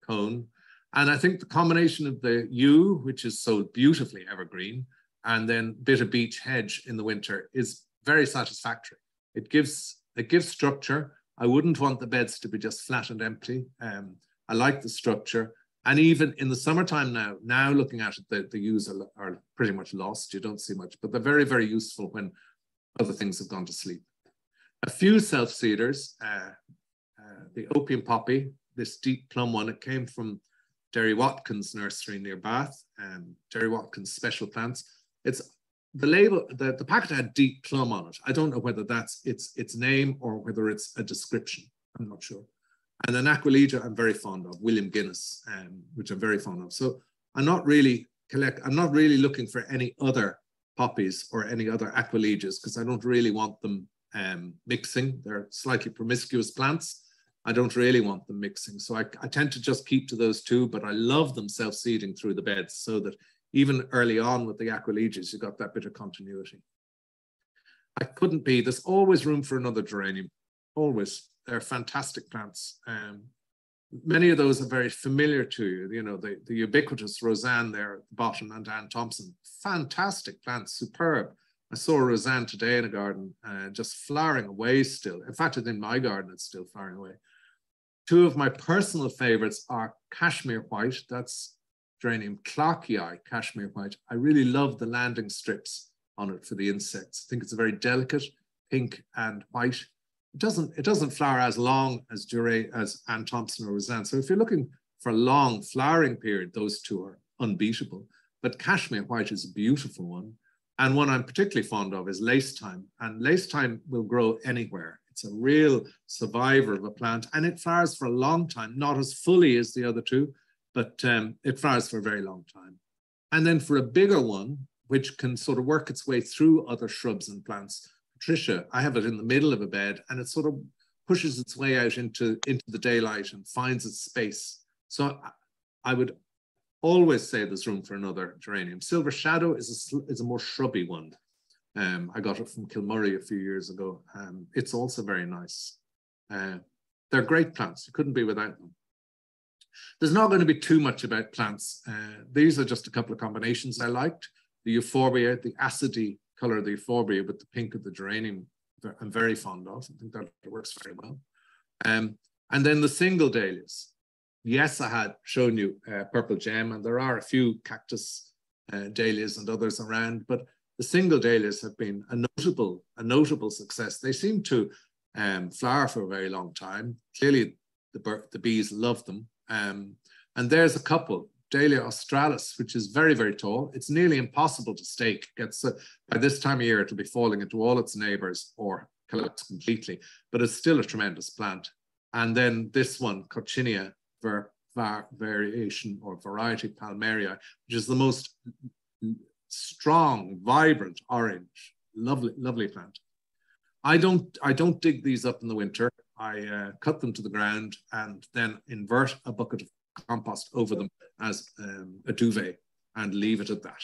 cone. And I think the combination of the yew, which is so beautifully evergreen, and then bit of beech hedge in the winter is very satisfactory. It gives structure. I wouldn't want the beds to be just flat and empty. I like the structure. And even in the summertime now looking at it, the yews are pretty much lost. You don't see much, but they're very, very useful when other things have gone to sleep. A few self-seeders, the opium poppy, this deep plum one, it came from Derry Watkins nursery near Bath, Derry Watkins special plants. It's the label, the packet had deep plum on it. I don't know whether that's its name or whether it's a description. I'm not sure. And an Aquilegia I'm very fond of, William Guinness, which I'm very fond of. So I'm not really looking for any other poppies or any other Aquilegias, because I don't really want them mixing. They're slightly promiscuous plants. I don't really want them mixing. So I tend to just keep to those two, but I love them self-seeding through the beds, so that even early on with the Aquilegias, you got that bit of continuity. There's always room for another geranium, always. They're fantastic plants. Many of those are very familiar to you. You know, the ubiquitous Roseanne there at the bottom, and Anne Thompson. Fantastic plants, superb. I saw a Roseanne today in a garden, just flowering away still. In fact, in my garden, it's still flowering away. Two of my personal favorites are Cashmere White. That's geranium Clarkii, Cashmere White. I really love the landing strips on it for the insects. I think it's a very delicate pink and white. It doesn't flower as long as Anne Thompson or Roseanne. So if you're looking for a long flowering period, those two are unbeatable. But Cashmere White is a beautiful one. And one I'm particularly fond of is Lacetime. And Lacetime will grow anywhere. It's a real survivor of a plant. And it flowers for a long time, not as fully as the other two, but it flowers for a very long time. And then for a bigger one, which can sort of work its way through other shrubs and plants, Patricia, I have it in the middle of a bed, and it sort of pushes its way out into the daylight and finds its space. So I would always say there's room for another geranium. Silver Shadow is a more shrubby one. I got it from Kilmurray a few years ago. It's also very nice. They're great plants. You couldn't be without them. There's not going to be too much about plants. These are just a couple of combinations I liked. The Euphorbia, the acidy color of the Euphorbia with the pink of the geranium, I'm very fond of. I think that works very well. And then the single dahlias. Yes, I had shown you Purple Gem, and there are a few cactus dahlias and others around, but the single dahlias have been a notable success. They seem to flower for a very long time. Clearly, the bees love them. And there's a couple. Dahlia australis, which is very, very tall. It's nearly impossible to stake. By this time of year, it'll be falling into all its neighbors or collapse completely, but it's still a tremendous plant. And then this one, Coccinea variation or variety Palmaria, which is the most strong, vibrant orange. Lovely, lovely plant. I don't dig these up in the winter. I cut them to the ground and then invert a bucket of compost over them as a duvet and leave it at that.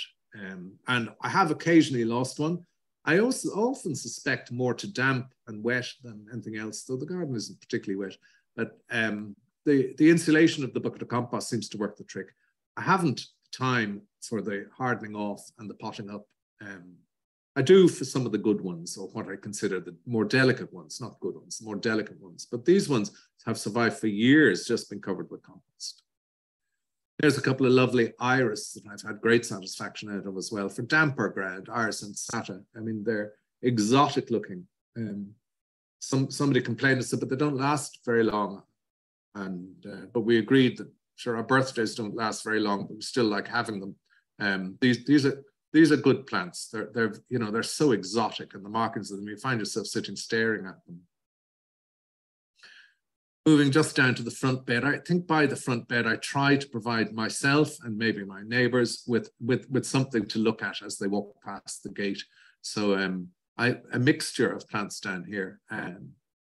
And I have occasionally lost one. I also often suspect more to damp and wet than anything else, though the garden isn't particularly wet. But the insulation of the bucket of compost seems to work the trick. I haven't time for the hardening off and the potting up. I do for some of the good ones, or what I consider the more delicate ones, not good ones, more delicate ones. But these ones have survived for years, just been covered with compost. There's a couple of lovely iris that I've had great satisfaction out of as well for damper ground, iris and sata. I mean, they're exotic looking. Somebody complained and said, but they don't last very long. And but we agreed that sure, our birthdays don't last very long, but we still like having them. These are good plants. They're so exotic, and the markings of them, you find yourself sitting staring at them. Moving just down to the front bed, I think by the front bed, I try to provide myself and maybe my neighbours with something to look at as they walk past the gate. So a mixture of plants down here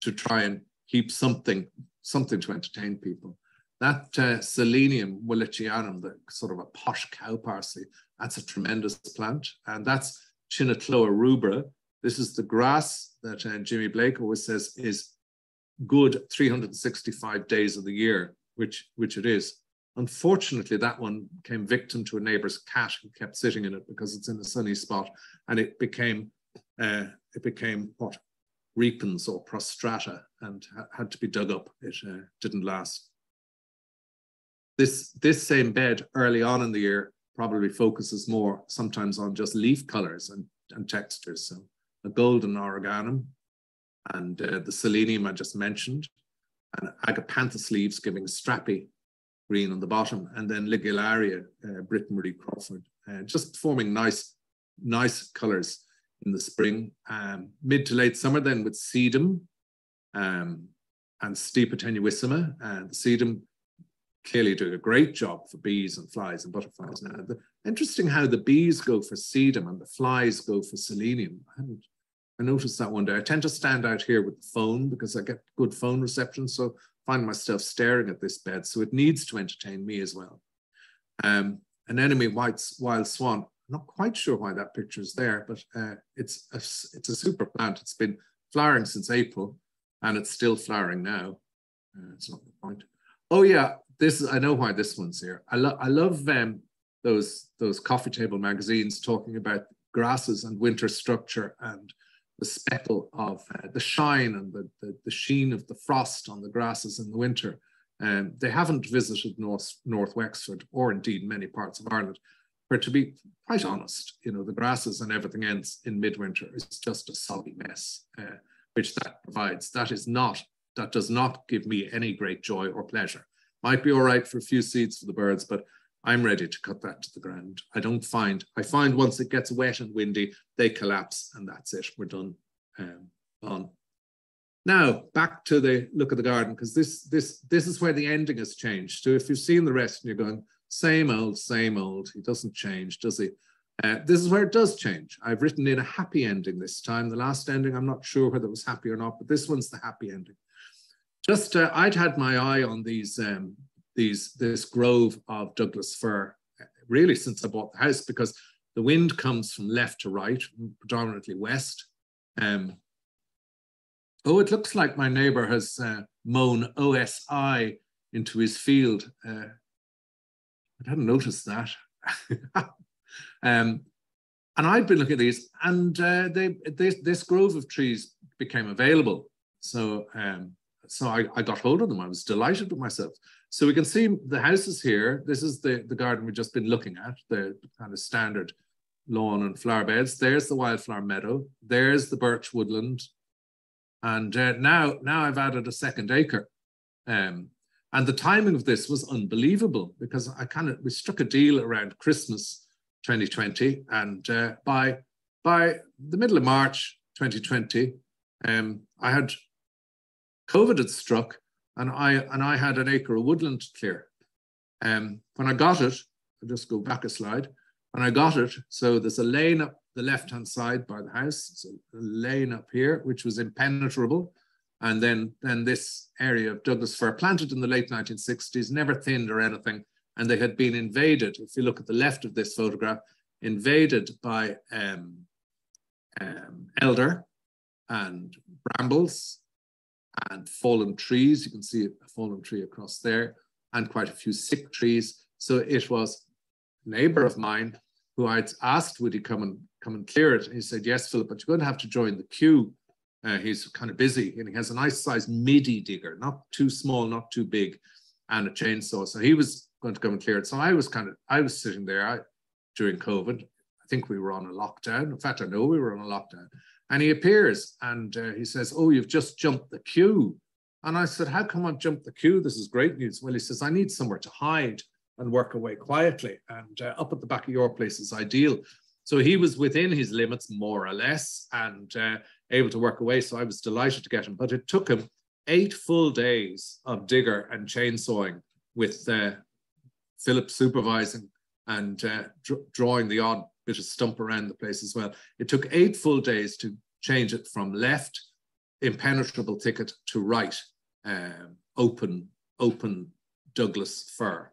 to try and keep something to entertain people. That Selenium willicianum, the sort of a posh cow parsley, that's a tremendous plant. And that's Chinachloa rubra. This is the grass that Jimmy Blake always says is good 365 days of the year, which it is. Unfortunately, that one came victim to a neighbor's cat who kept sitting in it because it's in a sunny spot, and it became what? Repens or prostrata and had to be dug up. It didn't last. This same bed early on in the year probably focuses more sometimes on just leaf colors and textures. So a golden oreganum and the selenium I just mentioned, and agapanthus leaves giving strappy green on the bottom, and then Ligularia, Britton Marie Crawford, just forming nice colors in the spring. Mid to late summer then with sedum and Stipa tenuissima, and the sedum clearly doing a great job for bees and flies and butterflies. Now, interesting how the bees go for sedum and the flies go for selenium. I noticed that one day. I tend to stand out here with the phone because I get good phone reception, so I find myself staring at this bed, so it needs to entertain me as well. Anemone White's Wild Swan. I'm not quite sure why that picture is there, but it's a super plant. It's been flowering since April, and it's still flowering now. It's not the point. Oh yeah, I know why this one's here. I love those coffee table magazines talking about grasses and winter structure and the speckle of the shine and the sheen of the frost on the grasses in the winter. They haven't visited North Wexford or indeed many parts of Ireland, where, to be quite honest, the grasses and everything else in midwinter is just a soggy mess, which that provides. That does not give me any great joy or pleasure. Might be all right for a few seeds for the birds, but I'm ready to cut that to the ground. I find once it gets wet and windy, they collapse, and that's it. We're done. On. Now, back to the look of the garden, because this is where the ending has changed. So if you've seen the rest and you're going, same old, he doesn't change, does he? This is where it does change. I've written in a happy ending this time. The last ending, I'm not sure whether it was happy or not, but this one's the happy ending. Just, I'd had my eye on this grove of Douglas fir really since I bought the house, because the wind comes from left to right, predominantly west. Oh, it looks like my neighbor has mown OSI into his field. I hadn't noticed that. And I'd been looking at these, and this grove of trees became available. So I got hold of them. I was delighted with myself. So we can see the houses here. This is the garden we've just been looking at, the kind of standard lawn and flower beds. There's the Wildfire Meadow. There's the birch woodland. And now I've added a second acre. And the timing of this was unbelievable because we struck a deal around Christmas 2020, and by the middle of March 2020, I had COVID had struck, and I had an acre of woodland to clear. When I got it, I'll just go back a slide. When I got it, so there's a lane up the left-hand side by the house, so a lane up here, which was impenetrable. And then this area of Douglas fir, planted in the late 1960s, never thinned or anything. And they had been invaded, if you look at the left of this photograph, invaded by elder and brambles and fallen trees. You can see a fallen tree across there, and quite a few sick trees. So it was a neighbor of mine who I'd asked, would he come and clear it? And he said, yes, Philip, but you're going to have to join the queue. He's kind of busy, and he has a nice sized midi digger, not too small, not too big, and a chainsaw. So he was going to come and clear it. So I was sitting there during COVID. I think we were on a lockdown. In fact, I know we were on a lockdown. And he appears and he says, oh, you've just jumped the queue. And I said, how come I've jumped the queue? This is great news. Well, he says, I need somewhere to hide and work away quietly. And up at the back of your place is ideal. So he was within his limits, more or less, and able to work away. So I was delighted to get him. But it took him 8 full days of digger and chainsawing with Phillip supervising and drawing the odd bit of stump around the place as well. It took 8 full days to change it from left, impenetrable thicket, to right, open Douglas fir.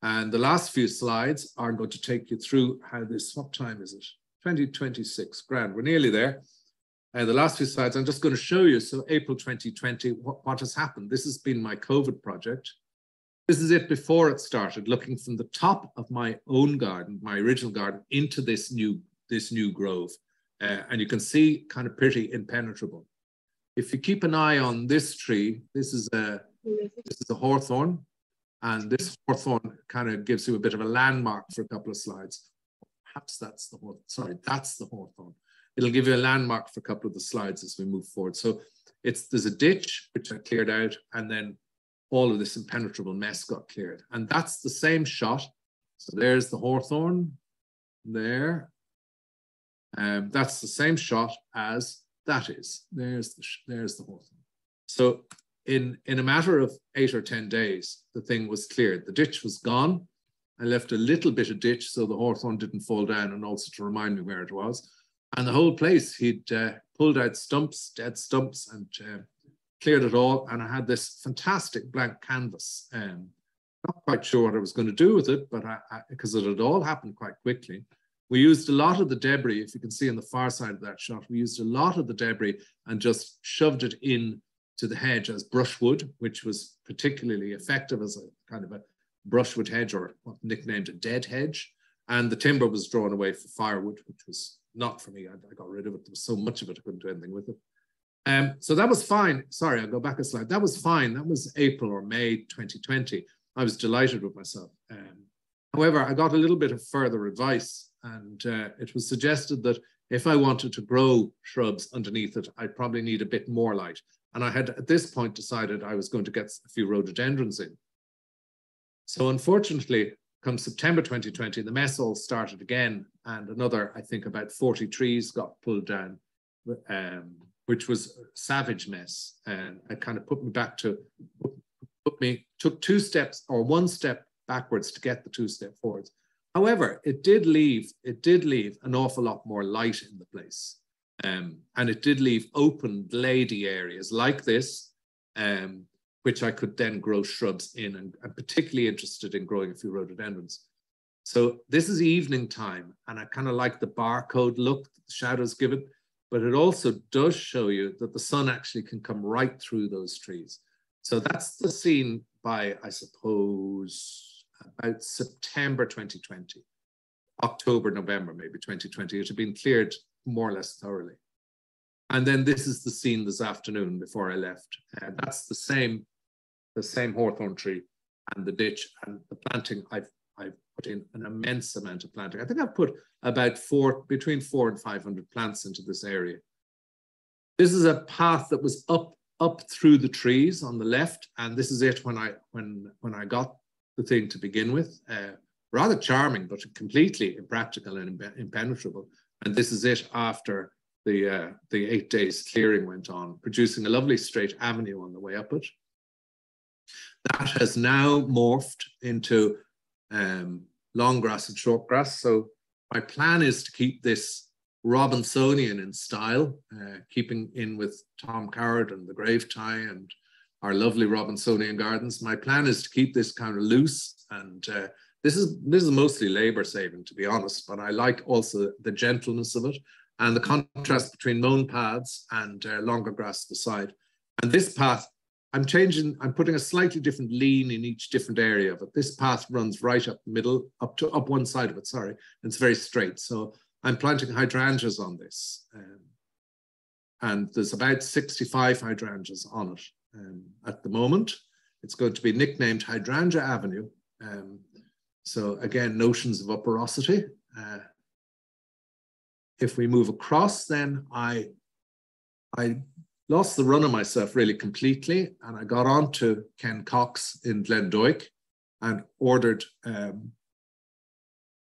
And the last few slides are going to take you through how this, what time is it? 2026, grand, we're nearly there. The last few slides, I'm just going to show you, so April 2020, what has happened. This has been my COVID project. This is it before it started, looking from the top of my own garden, my original garden, into this new grove. And you can see kind of pretty impenetrable. If you keep an eye on this tree, this is a hawthorn, and this hawthorn kind of gives you a bit of a landmark for a couple of slides. Perhaps that's the hawthorn. Sorry, that's the hawthorn. It'll give you a landmark for a couple of the slides as we move forward. So there's a ditch which I cleared out, and then all of this impenetrable mess got cleared. And that's the same shot. So there's the hawthorn there. That's the same shot as that is. There's the hawthorn. So in a matter of 8 or 10 days, the thing was cleared. The ditch was gone. I left a little bit of ditch so the hawthorn didn't fall down, and also to remind me where it was. And the whole place, he'd pulled out stumps, dead stumps, and cleared it all. And I had this fantastic blank canvas. Not quite sure what I was going to do with it, but because it had all happened quite quickly. We used a lot of the debris, if you can see on the far side of that shot, we used a lot of the debris and just shoved it in to the hedge as brushwood, which was particularly effective as a kind of a brushwood hedge, or what nicknamed a dead hedge. And the timber was drawn away for firewood, which was not for me. I got rid of it. There was so much of it, I couldn't do anything with it. So that was fine. Sorry, I'll go back a slide. That was fine. That was April or May 2020. I was delighted with myself. However, I got a little bit of further advice, and it was suggested that if I wanted to grow shrubs underneath it, I'd probably need a bit more light. And I had at this point decided I was going to get a few rhododendrons in. So unfortunately, come September 2020, the mess all started again, and another, I think, about 40 trees got pulled down, which was a savage mess. And it kind of put me back to, took 2 steps or 1 step backwards to get the 2 steps forwards. However, it did leave an awful lot more light in the place. And it did leave open glady areas like this, which I could then grow shrubs in, and I'm particularly interested in growing a few rhododendrons. So this is evening time, and I kind of like the barcode look that the shadows give it, but it also does show you that the sun actually can come right through those trees. So that's the scene by, I suppose, about September 2020, October, November, maybe 2020. It had been cleared more or less thoroughly. And then this is the scene this afternoon before I left. That's the same hawthorn tree and the ditch and the planting. I've put in an immense amount of planting. I think I've put about between 400 and 500 plants into this area. This is a path that was up up through the trees on the left, and this is it when I got the thing to begin with. Rather charming, but completely impractical and impenetrable. And this is it after the 8 days clearing went on, producing a lovely straight avenue on the way up it. That has now morphed into long grass and short grass. So my plan is to keep this Robinsonian in style, keeping in with Tom Coward and the Grave Tie and our lovely Robinsonian gardens. My plan is to keep this kind of loose, and this is mostly labor saving, to be honest, but I like also the gentleness of it and the contrast between mown paths and longer grass beside. And this path, I'm putting a slightly different lean in each different area of it. This path runs right up the middle, up one side of it, sorry. It's very straight. So I'm planting hydrangeas on this. And there's about 65 hydrangeas on it at the moment. It's going to be nicknamed Hydrangea Avenue. So again, notions of uperosity. If we move across, then I lost the run of myself really completely, and I got on to Ken Cox in Glendoick and ordered, I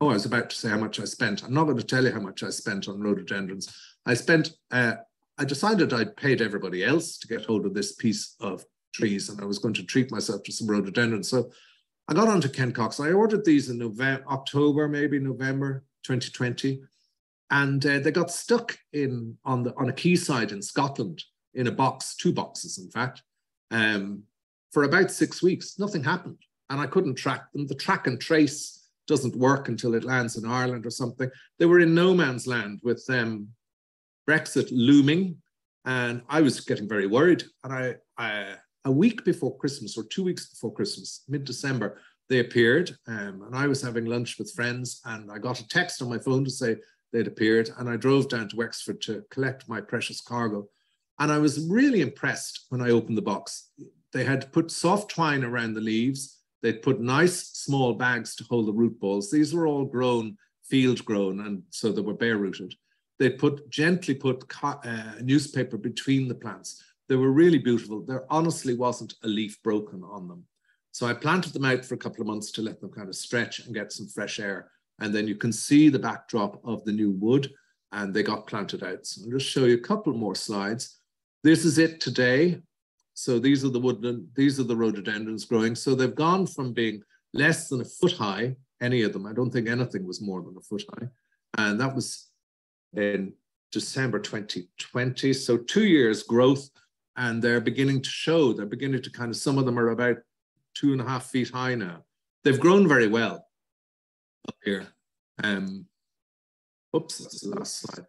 was about to say how much I spent. I'm not going to tell you how much I spent on rhododendrons. I decided I'd paid everybody else to get hold of this piece of trees, and I was going to treat myself to some rhododendrons. So I got on to Ken Cox. I ordered these in October, maybe November 2020. And they got stuck on a quayside in Scotland in a box, 2 boxes, in fact, for about 6 weeks. Nothing happened, and I couldn't track them. The track and trace doesn't work until it lands in Ireland or something. They were in no man's land with Brexit looming, and I was getting very worried. And a week before Christmas, or 2 weeks before Christmas, mid-December, they appeared, and I was having lunch with friends, and I got a text on my phone to say they'd appeared, and I drove down to Wexford to collect my precious cargo. And I was really impressed when I opened the box. They had put soft twine around the leaves. They'd put nice small bags to hold the root balls. These were all grown, field grown, and so they were bare rooted. They'd gently put newspaper between the plants. They were really beautiful. There honestly wasn't a leaf broken on them. So I planted them out for a couple of months to let them kind of stretch and get some fresh air. And then you can see the backdrop of the new wood, and they got planted out. So I'll just show you a couple more slides. This is it today. So these are the rhododendrons growing. So they've gone from being less than a foot high, any of them. I don't think anything was more than a foot high. And that was in December 2020. So 2 years growth, and they're beginning to show. They're beginning to kind of, some of them are about 2.5 feet high now. They've grown very well up here. Oops, that's the last slide.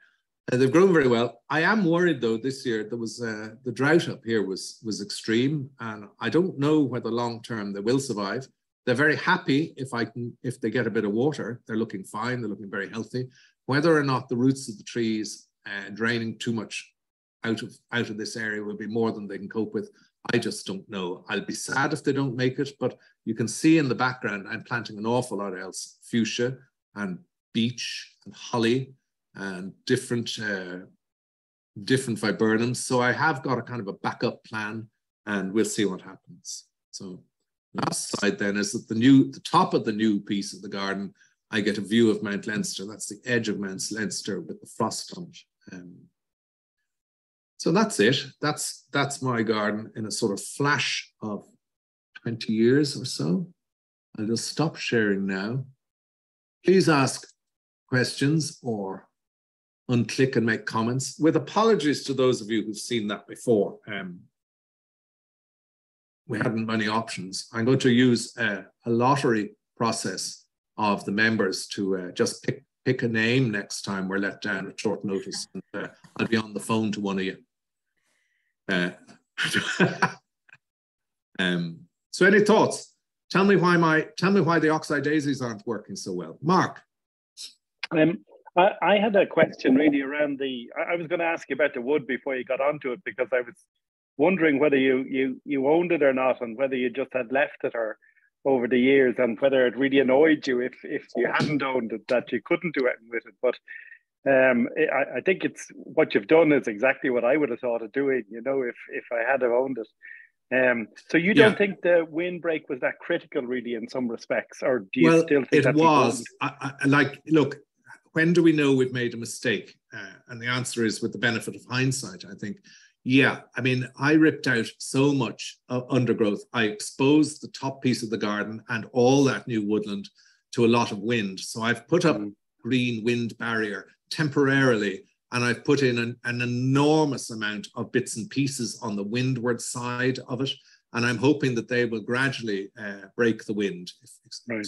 They've grown very well. I am worried though, this year there was the drought up here was extreme, and I don't know whether long term they will survive. They're very happy if they get a bit of water. They're looking fine. They're looking very healthy. Whether or not the roots of the trees draining too much out of this area will be more than they can cope with, I just don't know. I'll be sad if they don't make it, but you can see in the background, I'm planting an awful lot else. Fuchsia and beech and holly and different viburnums. So I have got a kind of a backup plan, and we'll see what happens. So last slide then is that the top of the new piece of the garden, I get a view of Mount Leinster. That's the edge of Mount Leinster with the frost on it. So that's it. That's my garden in a sort of flash of 20 years or so. I'll just stop sharing now. Please ask questions or unclick and make comments, with apologies to those of you who've seen that before. We hadn't many options. I'm going to use a lottery process of the members to just pick a name next time we're let down at short notice. And, I'll be on the phone to one of you. So any thoughts? Tell me why the oxeye daisies aren't working so well. Mark. I had a question really around I was going to ask you about the wood before you got onto it, because I was wondering whether you owned it or not, and whether you just had left it or over the years, and whether it really annoyed you if you hadn't owned it, that you couldn't do anything with it. But I think it's what you've done is exactly what I would have thought of doing, you know, if I had have owned it. So you don't think the windbreak was that critical really in some respects, or do you still think that's important? Like, look, when do we know we've made a mistake? And the answer is with the benefit of hindsight, I think. Yeah, I mean, I ripped out so much undergrowth. I exposed the top piece of the garden and all that new woodland to a lot of wind. So I've put up green wind barrier temporarily, and I've put in an enormous amount of bits and pieces on the windward side of it. And I'm hoping that they will gradually break the wind. Right.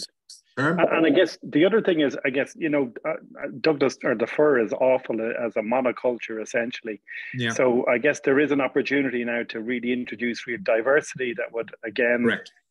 And I guess the other thing is, I guess, you know, Douglas, or the fir is awful as a monoculture, essentially. Yeah. So I guess there is an opportunity now to really introduce real diversity that would, again,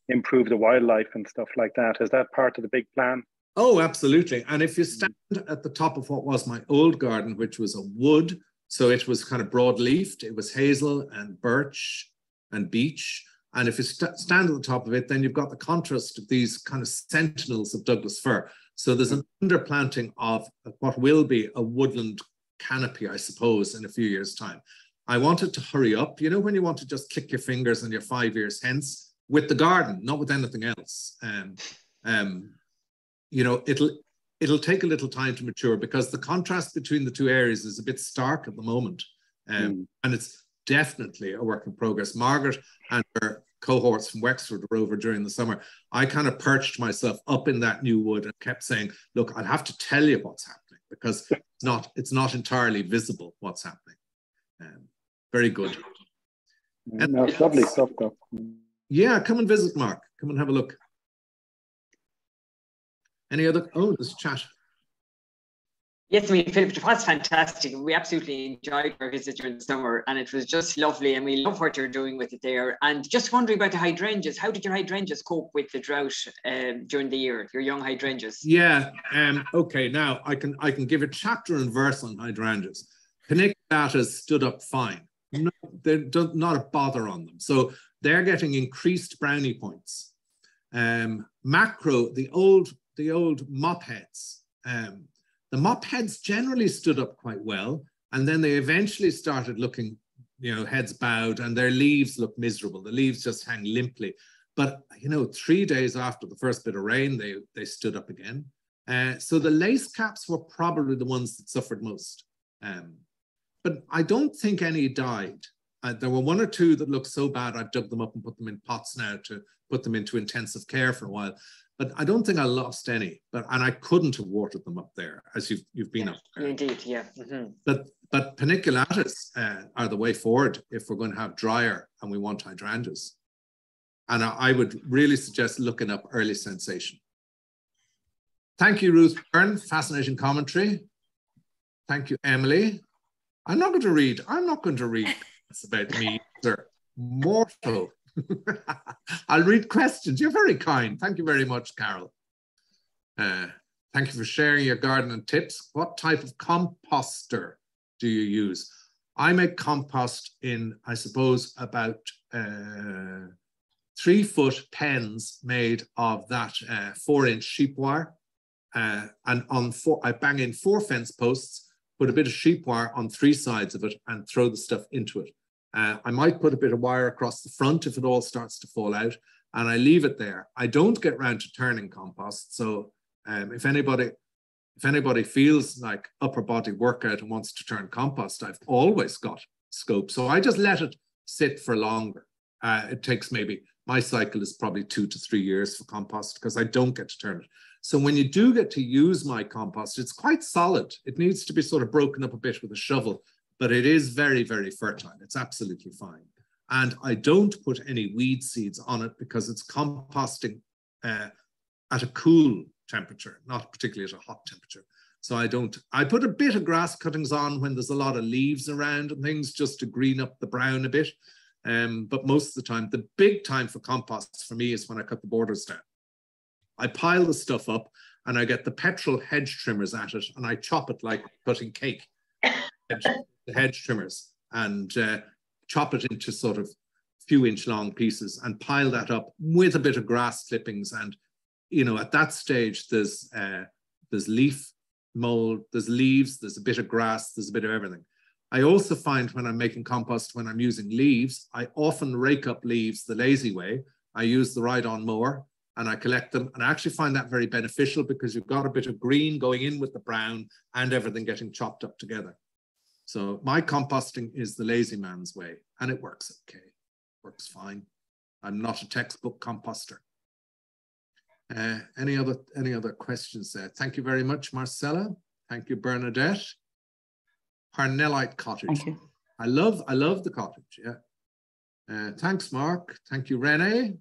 improve the wildlife and stuff like that. Is that part of the big plan? Oh, absolutely. And if you stand at the top of what was my old garden, which was a wood, so it was kind of broad-leafed, it was hazel and birch and beech. And if you stand at the top of it, then you've got the contrast of these kind of sentinels of Douglas fir. So there's an underplanting of what will be a woodland canopy, I suppose, in a few years' time. I wanted to hurry up. You know, when you want to just click your fingers and you're 5 years hence with the garden, not with anything else. You know, it'll take a little time to mature because the contrast between the two areas is a bit stark at the moment. And it's definitely a work in progress. Margaret and her cohorts from Wexford were over during the summer. I kind of perched myself up in that new wood and kept saying, look, I'll have to tell you what's happening because it's not entirely visible what's happening. Very good. No, it's lovely stuff though. Yeah, come and visit, Mark. Come and have a look. Any other? Oh, there's chat. Yes, I mean, Philip, it was fantastic. We absolutely enjoyed our visit during the summer and it was just lovely and we love what you're doing with it there. And just wondering about the hydrangeas. How did your hydrangeas cope with the drought during the year, your young hydrangeas? Yeah, okay, now I can give a chapter and verse on hydrangeas. Persicaria stood up fine. No, they're not a bother on them. So they're getting increased brownie points. Macro, the old mop heads, the mop heads generally stood up quite well, and then they eventually started looking, you know, heads bowed, and their leaves look miserable. The leaves just hang limply. But, you know, 3 days after the first bit of rain, they stood up again. So the lace caps were probably the ones that suffered most. But I don't think any died. There were one or two that looked so bad, I've dug them up and put them in pots now to put them into intensive care for a while. But I don't think I lost any. And I couldn't have watered them up there, as you've been up there. Indeed, yeah. But paniculatus are the way forward if we're going to have drier and we want hydrangeas. And I would really suggest looking up early sensation. Thank you, Ruth Byrne. Fascinating commentary. Thank you, Emily. I'm not going to read it's about me, sir. Mortal. I'll read questions. You're very kind. Thank you very much, Carol. Thank you for sharing your garden and tips. What type of composter do you use? I make compost in, I suppose, about 3-foot pens made of that 4-inch sheep wire. And I bang in 4 fence posts, put a bit of sheep wire on 3 sides of it and throw the stuff into it. I might put a bit of wire across the front if it all starts to fall out, and I leave it there. I don't get round to turning compost. So if anybody feels like upper body workout and wants to turn compost, I've always got scope. So I just let it sit for longer. It takes my cycle is probably 2 to 3 years for compost because I don't get to turn it. So when you do get to use my compost, it's quite solid. It needs to be sort of broken up a bit with a shovel, but it is very, very fertile. It's absolutely fine. And I don't put any weed seeds on it because it's composting at a cool temperature, not particularly at a hot temperature. So I put a bit of grass cuttings on when there's a lot of leaves around and things just to green up the brown a bit. But most of the time, the big time for compost for me is when I cut the borders down. I pile the stuff up and I get the petrol hedge trimmers at it and I chop it like cutting cake. The hedge trimmers and chop it into sort of few-inch long pieces and pile that up with a bit of grass clippings. And, you know, at that stage, there's leaf mold, there's leaves, there's a bit of grass, there's a bit of everything. I also find when I'm making compost, when I'm using leaves, I often rake up leaves the lazy way. I use the ride-on mower and I collect them. And I actually find that very beneficial because you've got a bit of green going in with the brown and everything getting chopped up together. So my composting is the lazy man's way, and it works okay. Works fine. I'm not a textbook composter. Any other questions there? Thank you very much, Marcella. Thank you, Bernadette. Parnellite cottage. Thank you. I love the cottage. Yeah. Thanks, Mark. Thank you, Renee.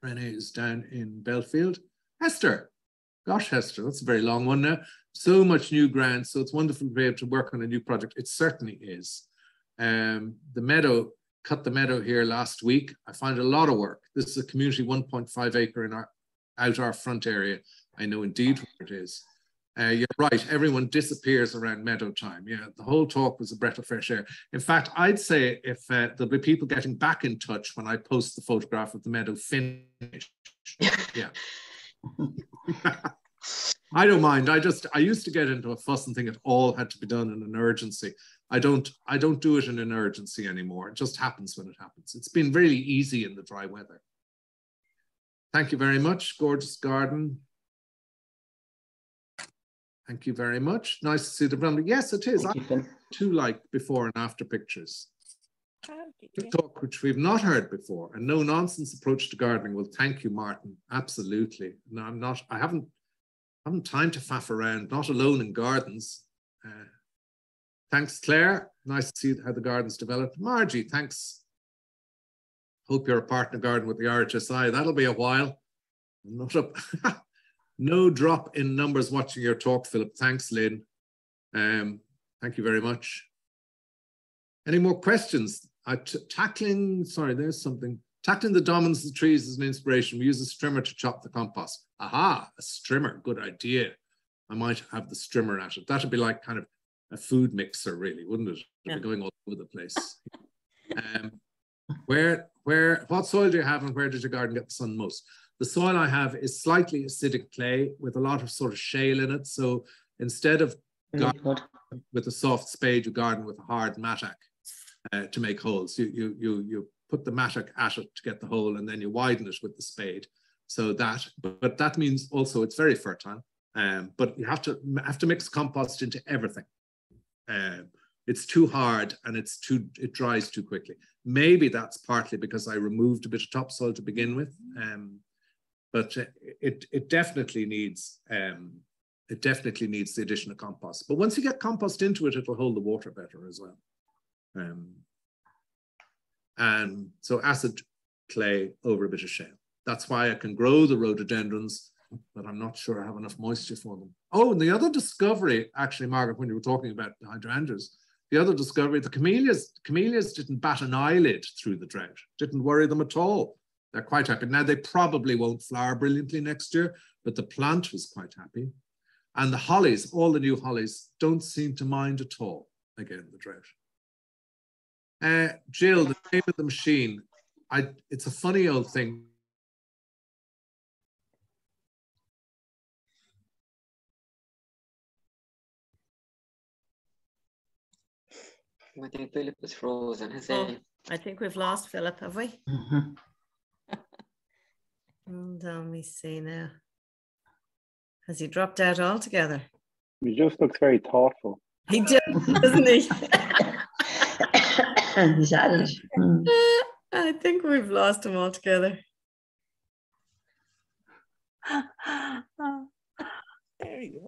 Renee is down in Belfield. Hester. Gosh, Hester, that's a very long one now. So much new ground, so it's wonderful to be able to work on a new project. It certainly is. The meadow, cut the meadow here last week. I found a lot of work. This is a community 1.5 acre in our front area. I know indeed where it is. You're right, everyone disappears around meadow time. Yeah, the whole talk was a breath of fresh air. In fact, I'd say if there'll be people getting back in touch when I post the photograph of the meadow finished. Yeah. I don't mind. I used to get into a fuss and think it all had to be done in an urgency. I don't do it in an urgency anymore. It just happens when it happens. It's been really easy in the dry weather. Thank you very much. Gorgeous garden. Thank you very much. Nice to see the family. Yes, it is. I have two like before and after pictures. Talk which we've not heard before, a no nonsense approach to gardening. Well, thank you, Martin. Absolutely. No, I haven't time to faff around, not alone in gardens. Thanks, Claire. Nice to see how the garden's developed. Margie, thanks. Hope you're a partner garden with the RHSI. That'll be a while. I'm not up. No drop in numbers watching your talk, Philip. Thanks, Lynn. Thank you very much. Any more questions? Tackling the dominance of the trees is an inspiration. We use a strimmer to chop the compost. Aha, a strimmer, good idea. I might have the strimmer at it. That'd be like kind of a food mixer, really, wouldn't it? It'd be going all over the place. What soil do you have and where does your garden get the sun most? The soil I have is slightly acidic clay with a lot of sort of shale in it. So instead of gardening with a soft spade, you garden with a hard mattock to make holes. You put the mattock at it to get the hole and then you widen it with the spade. So but that means also it's very fertile. But you have to mix compost into everything. It's too hard and it dries too quickly. Maybe that's partly because I removed a bit of topsoil to begin with. But it definitely needs the addition of compost. But once you get compost into it, it'll hold the water better as well. And so acid clay over a bit of shale. That's why I can grow the rhododendrons, but I'm not sure I have enough moisture for them. Oh, and the other discovery, actually, Margaret, when you were talking about the hydrangeas, the other discovery, the camellias didn't bat an eyelid through the drought, didn't worry them at all. They're quite happy. Now, they probably won't flower brilliantly next year, but the plant was quite happy. And the hollies, all the new hollies, don't seem to mind at all, again, the drought. Jill, the name of the machine, it's a funny old thing. I think Philip is frozen. I think we've lost Philip, have we? Mm-hmm. And let me see now. Has he dropped out altogether? He just looks very thoughtful. He does, doesn't he? He's at it. I think we've lost him altogether.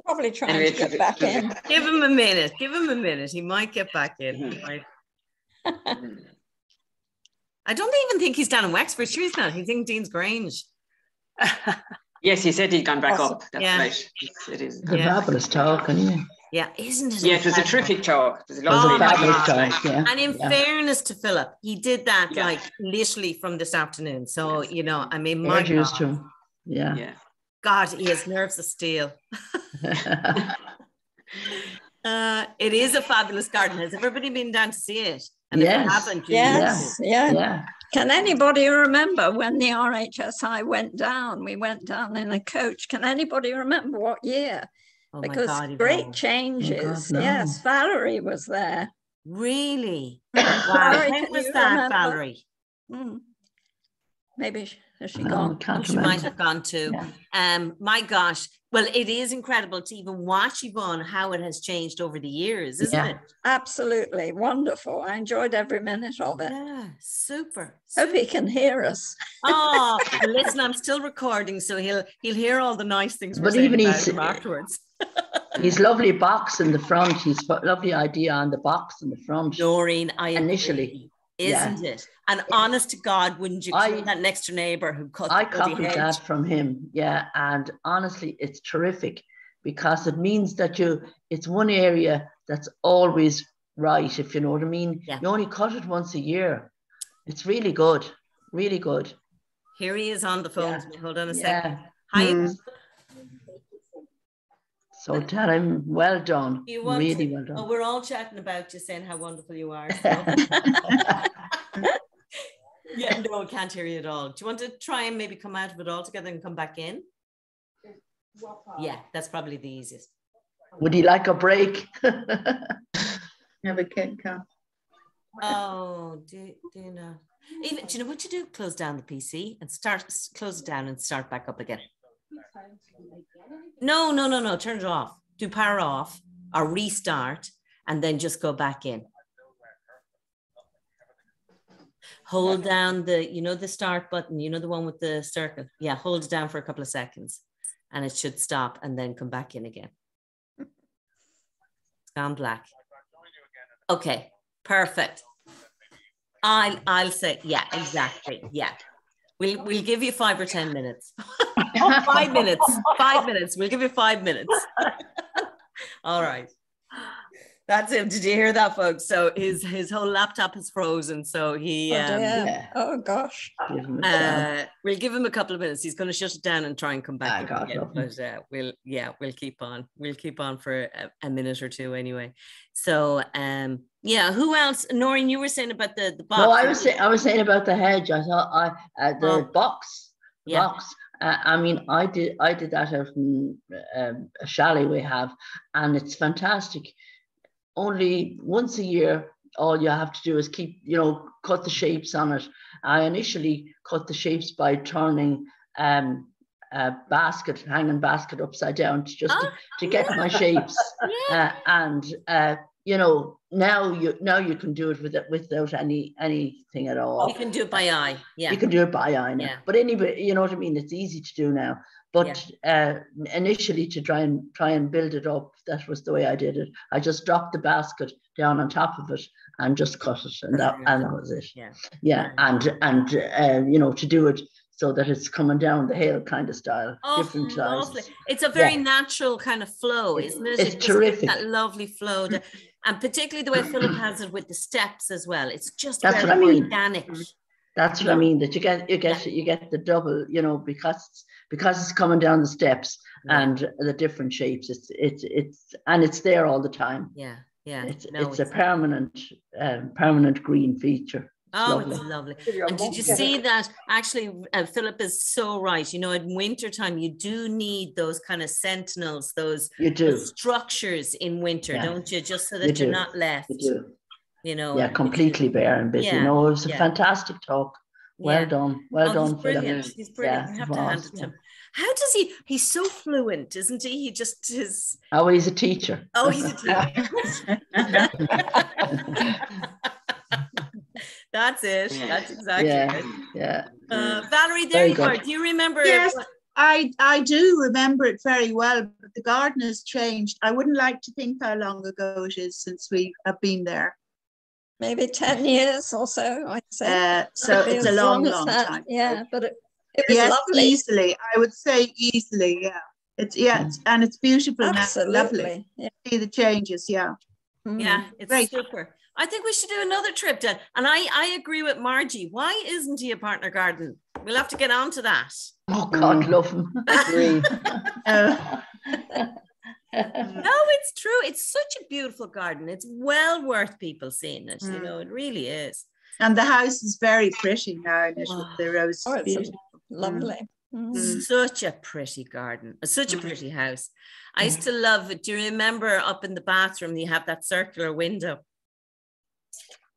Probably trying to get back in. Give him a minute. Give him a minute. He might get back in. He might. I don't even think he's down in Wexford. Sure, he's not. He's in Dean's Grange. Yes, he said he'd gone back up. That's right. It is. A fabulous talk, anyway. Yeah, isn't it? Yeah, it was a terrific talk. It was a fabulous talk, yeah. And in fairness to Philip, he did that like literally from this afternoon. So, you know, I mean, my God. Yeah. God, he has nerves of steel. It is a fabulous garden. Has everybody been down to see it? And yes. If you haven't, Yeah. Can anybody remember when the RHSI went down? We went down in a coach. Can anybody remember what year? because great changes. Yes, Valerie was there. Really? Wow. When was that, Valerie? Maybe has she gone? She might have gone too. Yeah. My gosh. Well, it is incredible to even watch, Yvonne, how it has changed over the years, isn't it? Absolutely. Wonderful. I enjoyed every minute of it. Yeah, super. Hope he can hear us. Oh, well, listen, I'm still recording, so he'll hear all the nice things we're saying about him afterwards. His lovely box in the front. His lovely idea on the box in the front. Noreen, I initially. Agree. Isn't it? And honest to God, wouldn't you call that next door neighbour who cut I copied that from him, and honestly, it's terrific because it means that it's one area that's always right, if you know what I mean. Yeah. You only cut it once a year. It's really good, really good. Here he is on the phone. Yeah. Hold on a second. Hi. So tell him, well done. Really well done. Oh, we're all chatting about you, saying how wonderful you are. So. Yeah, no, I can't hear you at all. Do you want to try and maybe come out of it all together and come back in? Yeah, that's probably the easiest. Would he like a break? Never can come. Oh, do you know? Even, do you know what you do? Close down the PC and close it down and start back up again. No. Turn it off. Do power off or restart and then just go back in. Hold down the start button, the one with the circle. Yeah, hold it down for a couple of seconds and it should stop and then come back in again. It's gone black. Okay, perfect. I'll say, yeah, exactly. Yeah. We'll give you 5 or 10 minutes. 5 minutes. 5 minutes. We'll give you 5 minutes. All right. That's him. Did you hear that, folks? So his whole laptop is frozen. So he oh gosh. We'll give him a couple of minutes. He's going to shut it down and try and come back again. But we'll keep on. We'll keep on for a minute or two anyway. So who else? Noreen, you were saying about the box. No, I was saying about the hedge. I thought the box. Yeah. Box. I mean, I did that out in a chalet we have, and it's fantastic. Only once a year, all you have to do is cut the shapes on it. I initially cut the shapes by turning hanging basket upside down to get my shapes. Yeah. Now you can do it without anything at all. You can do it by eye. Yeah. You can do it by eye now. Yeah. But anyway, you know what I mean? It's easy to do now. But initially to try and build it up, that was the way I did it. I just dropped the basket down on top of it and just cut it, and that was it. Yeah. And to do it so that it's coming down the hill kind of style, different sizes. It's a very natural kind of flow, isn't it? It's terrific. That lovely flow. And particularly the way Phillip has it with the steps as well. It's just That's very what I mean. organic. That's what I mean. That you get the double, because it's coming down the steps and the different shapes. It's there all the time. Yeah. It's a permanent green feature. It's lovely. And did you see that? Actually, Phillip is so right. In wintertime, you do need those kind of sentinels, those structures in winter, don't you? Just so that you're not left. You do. Completely bare and busy. It was a fantastic talk. Well done. Well done, brilliant. He's brilliant. You have to hand it to him. How does he's so fluent, isn't he? He just is. Oh, he's a teacher. Oh, he's a teacher. That's it. That's exactly it. Yeah. Valerie, there you are. Do you remember? Yes, I do remember it very well, but the garden has changed. I wouldn't like to think how long ago it is since we have been there. Maybe 10 years or so, I'd say. So it's a long time. Yeah, but it was lovely. Easily. I would say easily, yeah. And it's beautiful. Absolutely. Now. Lovely. Yeah. See the changes, Yeah, it's great. Super. I think we should do another trip, Dan. And I agree with Margie. Why isn't he a partner garden? We'll have to get on to that. Oh, God, love him. Agree. No, it's true. It's such a beautiful garden. It's well worth people seeing it. It really is. And the house is very pretty now with the roses. It's lovely. Such a pretty garden, such a pretty house. I used to love it. Do you remember up in the bathroom, you have that circular window?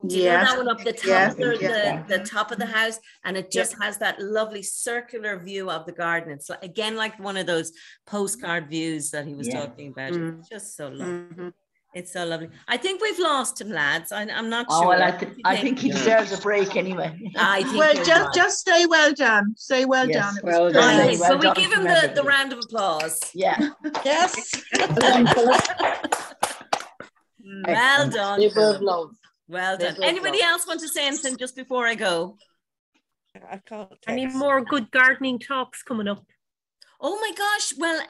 Do you know that one up the top, the top of the house? And it just has that lovely circular view of the garden. It's like, again, like one of those postcard views that he was talking about. It's just so lovely. It's so lovely. I think we've lost him, lads. I'm not sure. Well, I think he deserves a break anyway. I think well, just say well done. Say well done. Well done. So we give him the round of applause. Yeah. Yes. Well done. Love. Well done. Anybody else want to say anything just before I go? I can't. Any more good gardening talks coming up? Oh my gosh. Well,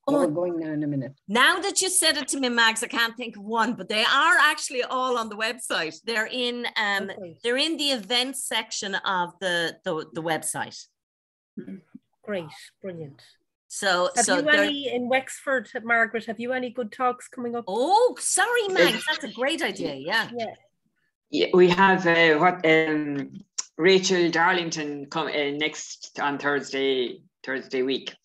we're going now in a minute. Now that you said it to me, Mags, I can't think of one, but they are actually all on the website. They're in the events section of the website. Great, brilliant. So have you any in Wexford, Margaret? Have you any good talks coming up? Oh, sorry, Mags, that's a great idea. Yeah, we have Rachel Darlington next on Thursday week.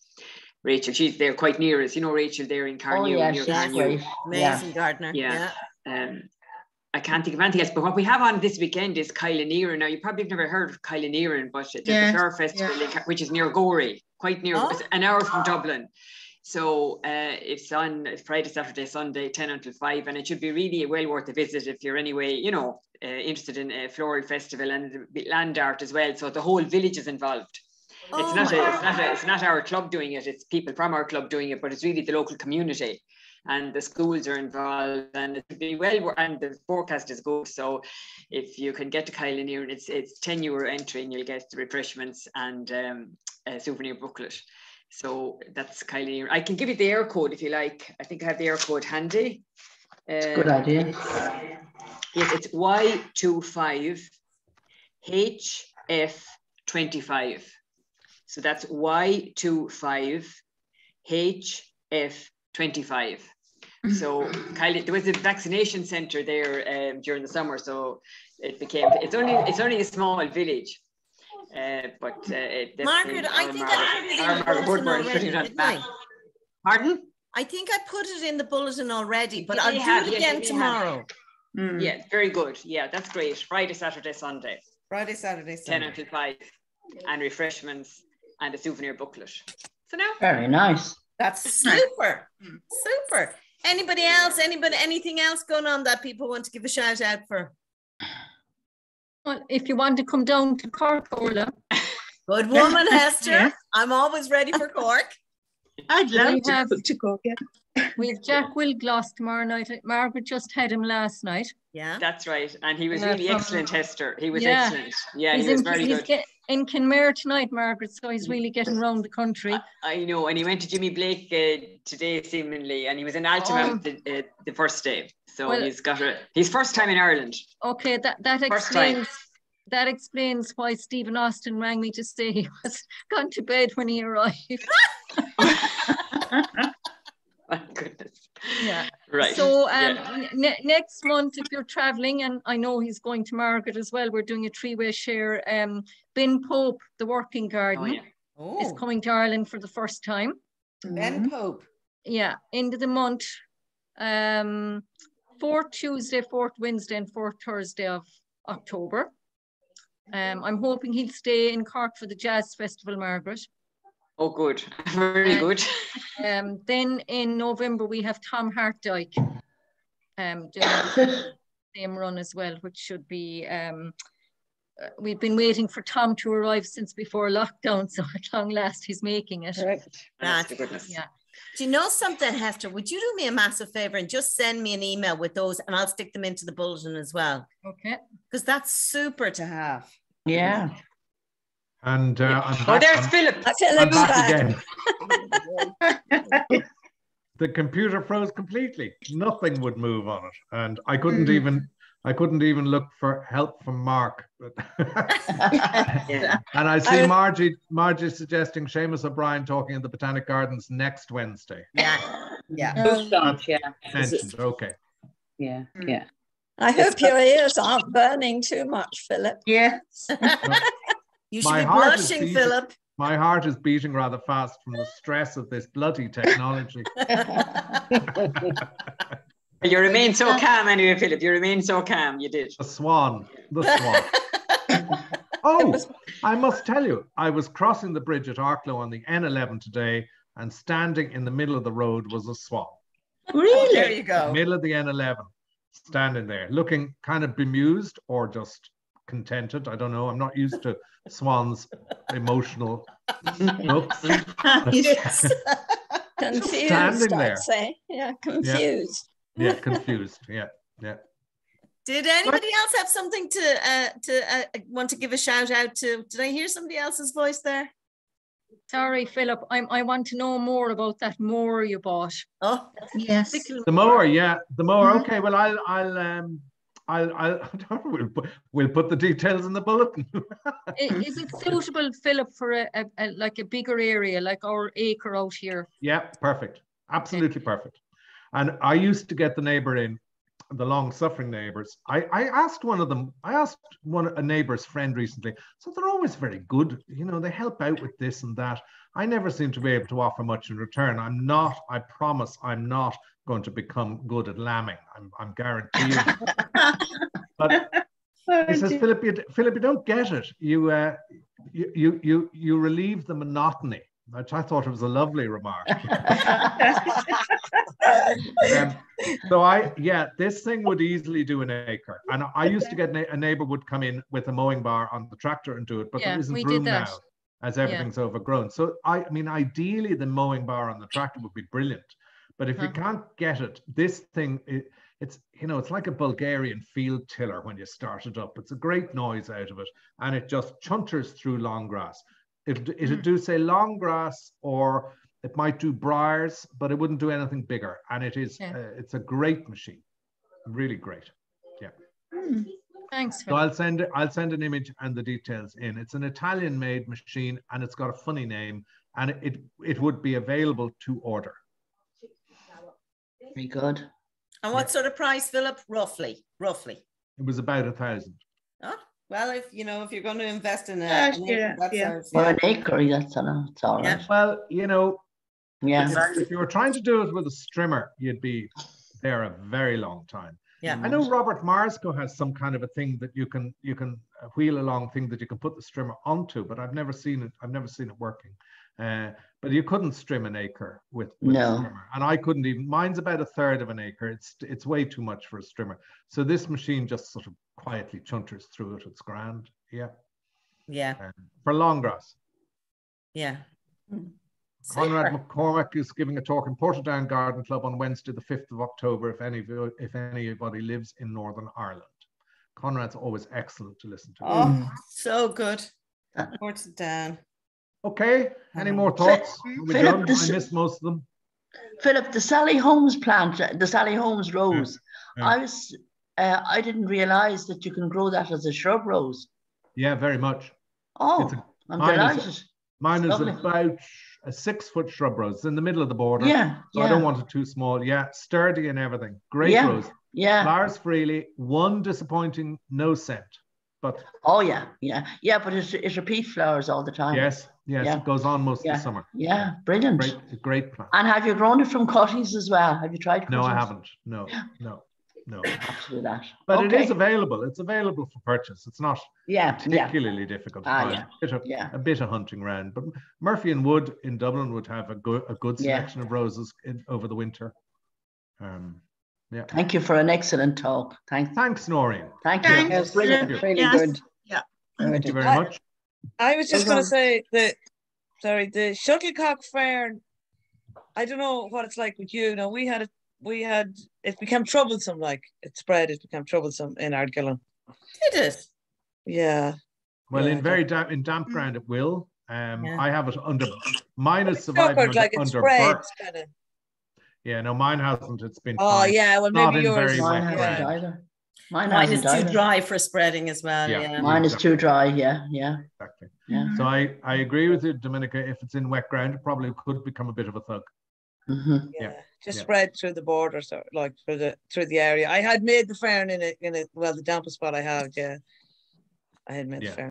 Rachel, she's there quite near us. You know Rachel there in Carnew. She's great. Amazing gardener. Yeah. I can't think of anything else. But what we have on this weekend is Calamograstus. Now, you probably have never heard of Calamograstus, but it's a flower festival which is near Gorey, quite near, it's an hour from Dublin. So it's on Friday, Saturday, Sunday, 10 until 5, and it should be really well worth a visit if you're anyway, interested in a floral festival and land art as well. So the whole village is involved. It's not our club doing it, it's people from our club doing it, but it's really the local community, and the schools are involved, and it will be and the forecast is good. So if you can get to Calamograstus, it's €10 entry, and you'll get the refreshments and a souvenir booklet. So that's Calamograstus. I can give you the air code if you like. I think I have the air code handy. It's a good idea. Yes, it's Y25HF25. So that's Y25HF25. So there was a vaccination centre there during the summer, so it's only a small village. But Margaret, I think I put it in the bulletin already. Pardon? I think I put it in the bulletin already, but I'll do it again tomorrow. Yeah, very good. Yeah, that's great. Friday, Saturday, Sunday. Friday, Saturday, Sunday. 10 until 5, and refreshments and a souvenir booklet. So now. Very nice. That's super. Super. Anybody else? Anything else going on that people want to give a shout out for? Well, if you want to come down to Quarkifolia. Good woman, Hester. Yeah. I'm always ready for Cork. I'd love to go again. We have Jack Wilgloss tomorrow night. Margaret just had him last night. Yeah. That's right. And he was really excellent, Hester. He was excellent. Yeah, he was very good. He's in Kenmare tonight, Margaret, so he's really getting around the country. I know. And he went to Jimmy Blake today, seemingly, and he was in Altamount the first day. So he's got his first time in Ireland. Okay, that explains why Stephen Austin rang me to say he was gone to bed when he arrived. My goodness. Yeah. Right. So next month, if you're traveling, and I know he's going to Margaret as well, we're doing a three-way share. Ben Pope, the working garden, is coming to Ireland for the first time. Ben Pope. Yeah, end of the month. 4th Tuesday, 4th Wednesday, and 4th Thursday of October. I'm hoping he'll stay in Cork for the Jazz Festival, Margaret. Oh, good. Very good. Then in November, we have Tom Hartdyke doing the same run as well, which should be, we've been waiting for Tom to arrive since before lockdown, so at long last he's making it. Correct. Goodness. Yeah. Do you know something, Hester? Would you do me a massive favor and just send me an email with those, and I'll stick them into the bulletin as well? Okay. Because that's super to have. Yeah. And there's Phillip. I'm back again. The computer froze completely. Nothing would move on it, and I couldn't even look for help from Mark. Yeah. And I see Margie suggesting Seamus O'Brien talking in the Botanic Gardens next Wednesday. Yeah. Mentioned. Okay. Yeah. I hope your ears aren't burning too much, Philip. Yes. You should be blushing, Philip. My heart is beating rather fast from the stress of this bloody technology. You remain so calm anyway, Philip. You remain so calm. You did. The swan. Oh, I must tell you, I was crossing the bridge at Arklow on the N11 today, and standing in the middle of the road was a swan. Really? There you go. Middle of the N11, standing there, looking kind of bemused or just contented. I don't know. I'm not used to swans' emotional looks. Yes. Confused, standing there. I'd say. Yeah, confused. Yeah, confused. Yeah. Did anybody else have something to want to give a shout out to? Did I hear somebody else's voice there? Sorry, Philip. I want to know more about that mower you bought. Oh, yes. The mower, yeah, the mower. Okay, well, we'll put the details in the bulletin. Is it suitable, Philip, for a like a bigger area, like our acre out here? Yeah, perfect. Absolutely perfect. And I used to get the neighbour in, the long-suffering neighbours. I asked a neighbour's friend recently, so they're always very good. You know, they help out with this and that. I never seem to be able to offer much in return. I promise I'm not going to become good at lambing. I'm guaranteeing. But he says, Philip, you don't get it. You relieve the monotony, which I thought it was a lovely remark. This thing would easily do an acre. And I used to get a neighbour would come in with a mowing bar on the tractor and do it, but there isn't room now as everything's overgrown. So I mean, ideally the mowing bar on the tractor would be brilliant. But if you can't get it, this thing, it's like a Bulgarian field tiller when you start it up. It's a great noise out of it, and it just chunters through long grass. It'd do, say, long grass, or it might do briars, but it wouldn't do anything bigger. And it is, it's a great machine, really great. Yeah. Thanks. So I'll send an image and the details in. It's an Italian-made machine, and it's got a funny name, and it would be available to order. Very good. And what sort of price, Philip? Roughly. It was about 1,000. Oh, well, if you're going to invest in an acre, that's all right. Well, if you were trying to do it with a strimmer, you'd be there a very long time. Yeah. I know Robert Marsco has some kind of a thing that you can wheel along thing that you can put the strimmer onto, but I've never seen it working. But you couldn't strim an acre with a strimmer, and I couldn't even. Mine's about 1/3 of an acre. It's way too much for a strimmer. So this machine just sort of quietly chunters through it. It's grand. Yeah. For long grass. Yeah. Conrad McCormack is giving a talk in Portadown Garden Club on Wednesday, the 5th of October. If anybody lives in Northern Ireland, Conrad's always excellent to listen to. Oh, so good. Portadown. Okay. Any more thoughts? Philip, I missed most of them. Philip, the Sally Holmes plant, the Sally Holmes rose. Yeah. I didn't realise that you can grow that as a shrub rose. Yeah, very much. Oh, I'm delighted. Mine is about a 6-foot shrub rose. It's in the middle of the border. Yeah. So I don't want it too small. Yeah, sturdy and everything. Great rose. Yeah. Flowers freely. One disappointing, no scent. But but it repeats flowers all the time. Yes, it goes on most of the summer. Yeah, brilliant. Great plant. And have you grown it from cuttings as well? Have you tried cuttings? No, I haven't. No. Have to do that. But it is available. It's available for purchase. It's not particularly difficult to find. A bit of hunting around. But Murphy and Wood in Dublin would have a good selection of roses over the winter. Thank you for an excellent talk. Thanks, Noreen. Thank you. It was brilliant. Really good. Yeah. Thank you very much. I was just going to say the Shuttlecock Fern. I don't know what it's like with you. Now it became troublesome. Like it became troublesome in Ardgillan. Did it? Yeah. Well, in damp ground it will. I have it under. Mine is surviving under birch. Yeah, no, mine hasn't. It's been. Oh, yeah. Well, maybe yours. Mine hasn't either. Mine is too dry for spreading as well. Yeah. Mine is too dry. Yeah. Exactly. Yeah. So I agree with you, Dominica. If it's in wet ground, it probably could become a bit of a thug. Mm-hmm. Just spread through the border, so like through the area. I had made the fern in it. Well, the dampest spot I have. Yeah, I had made the fern.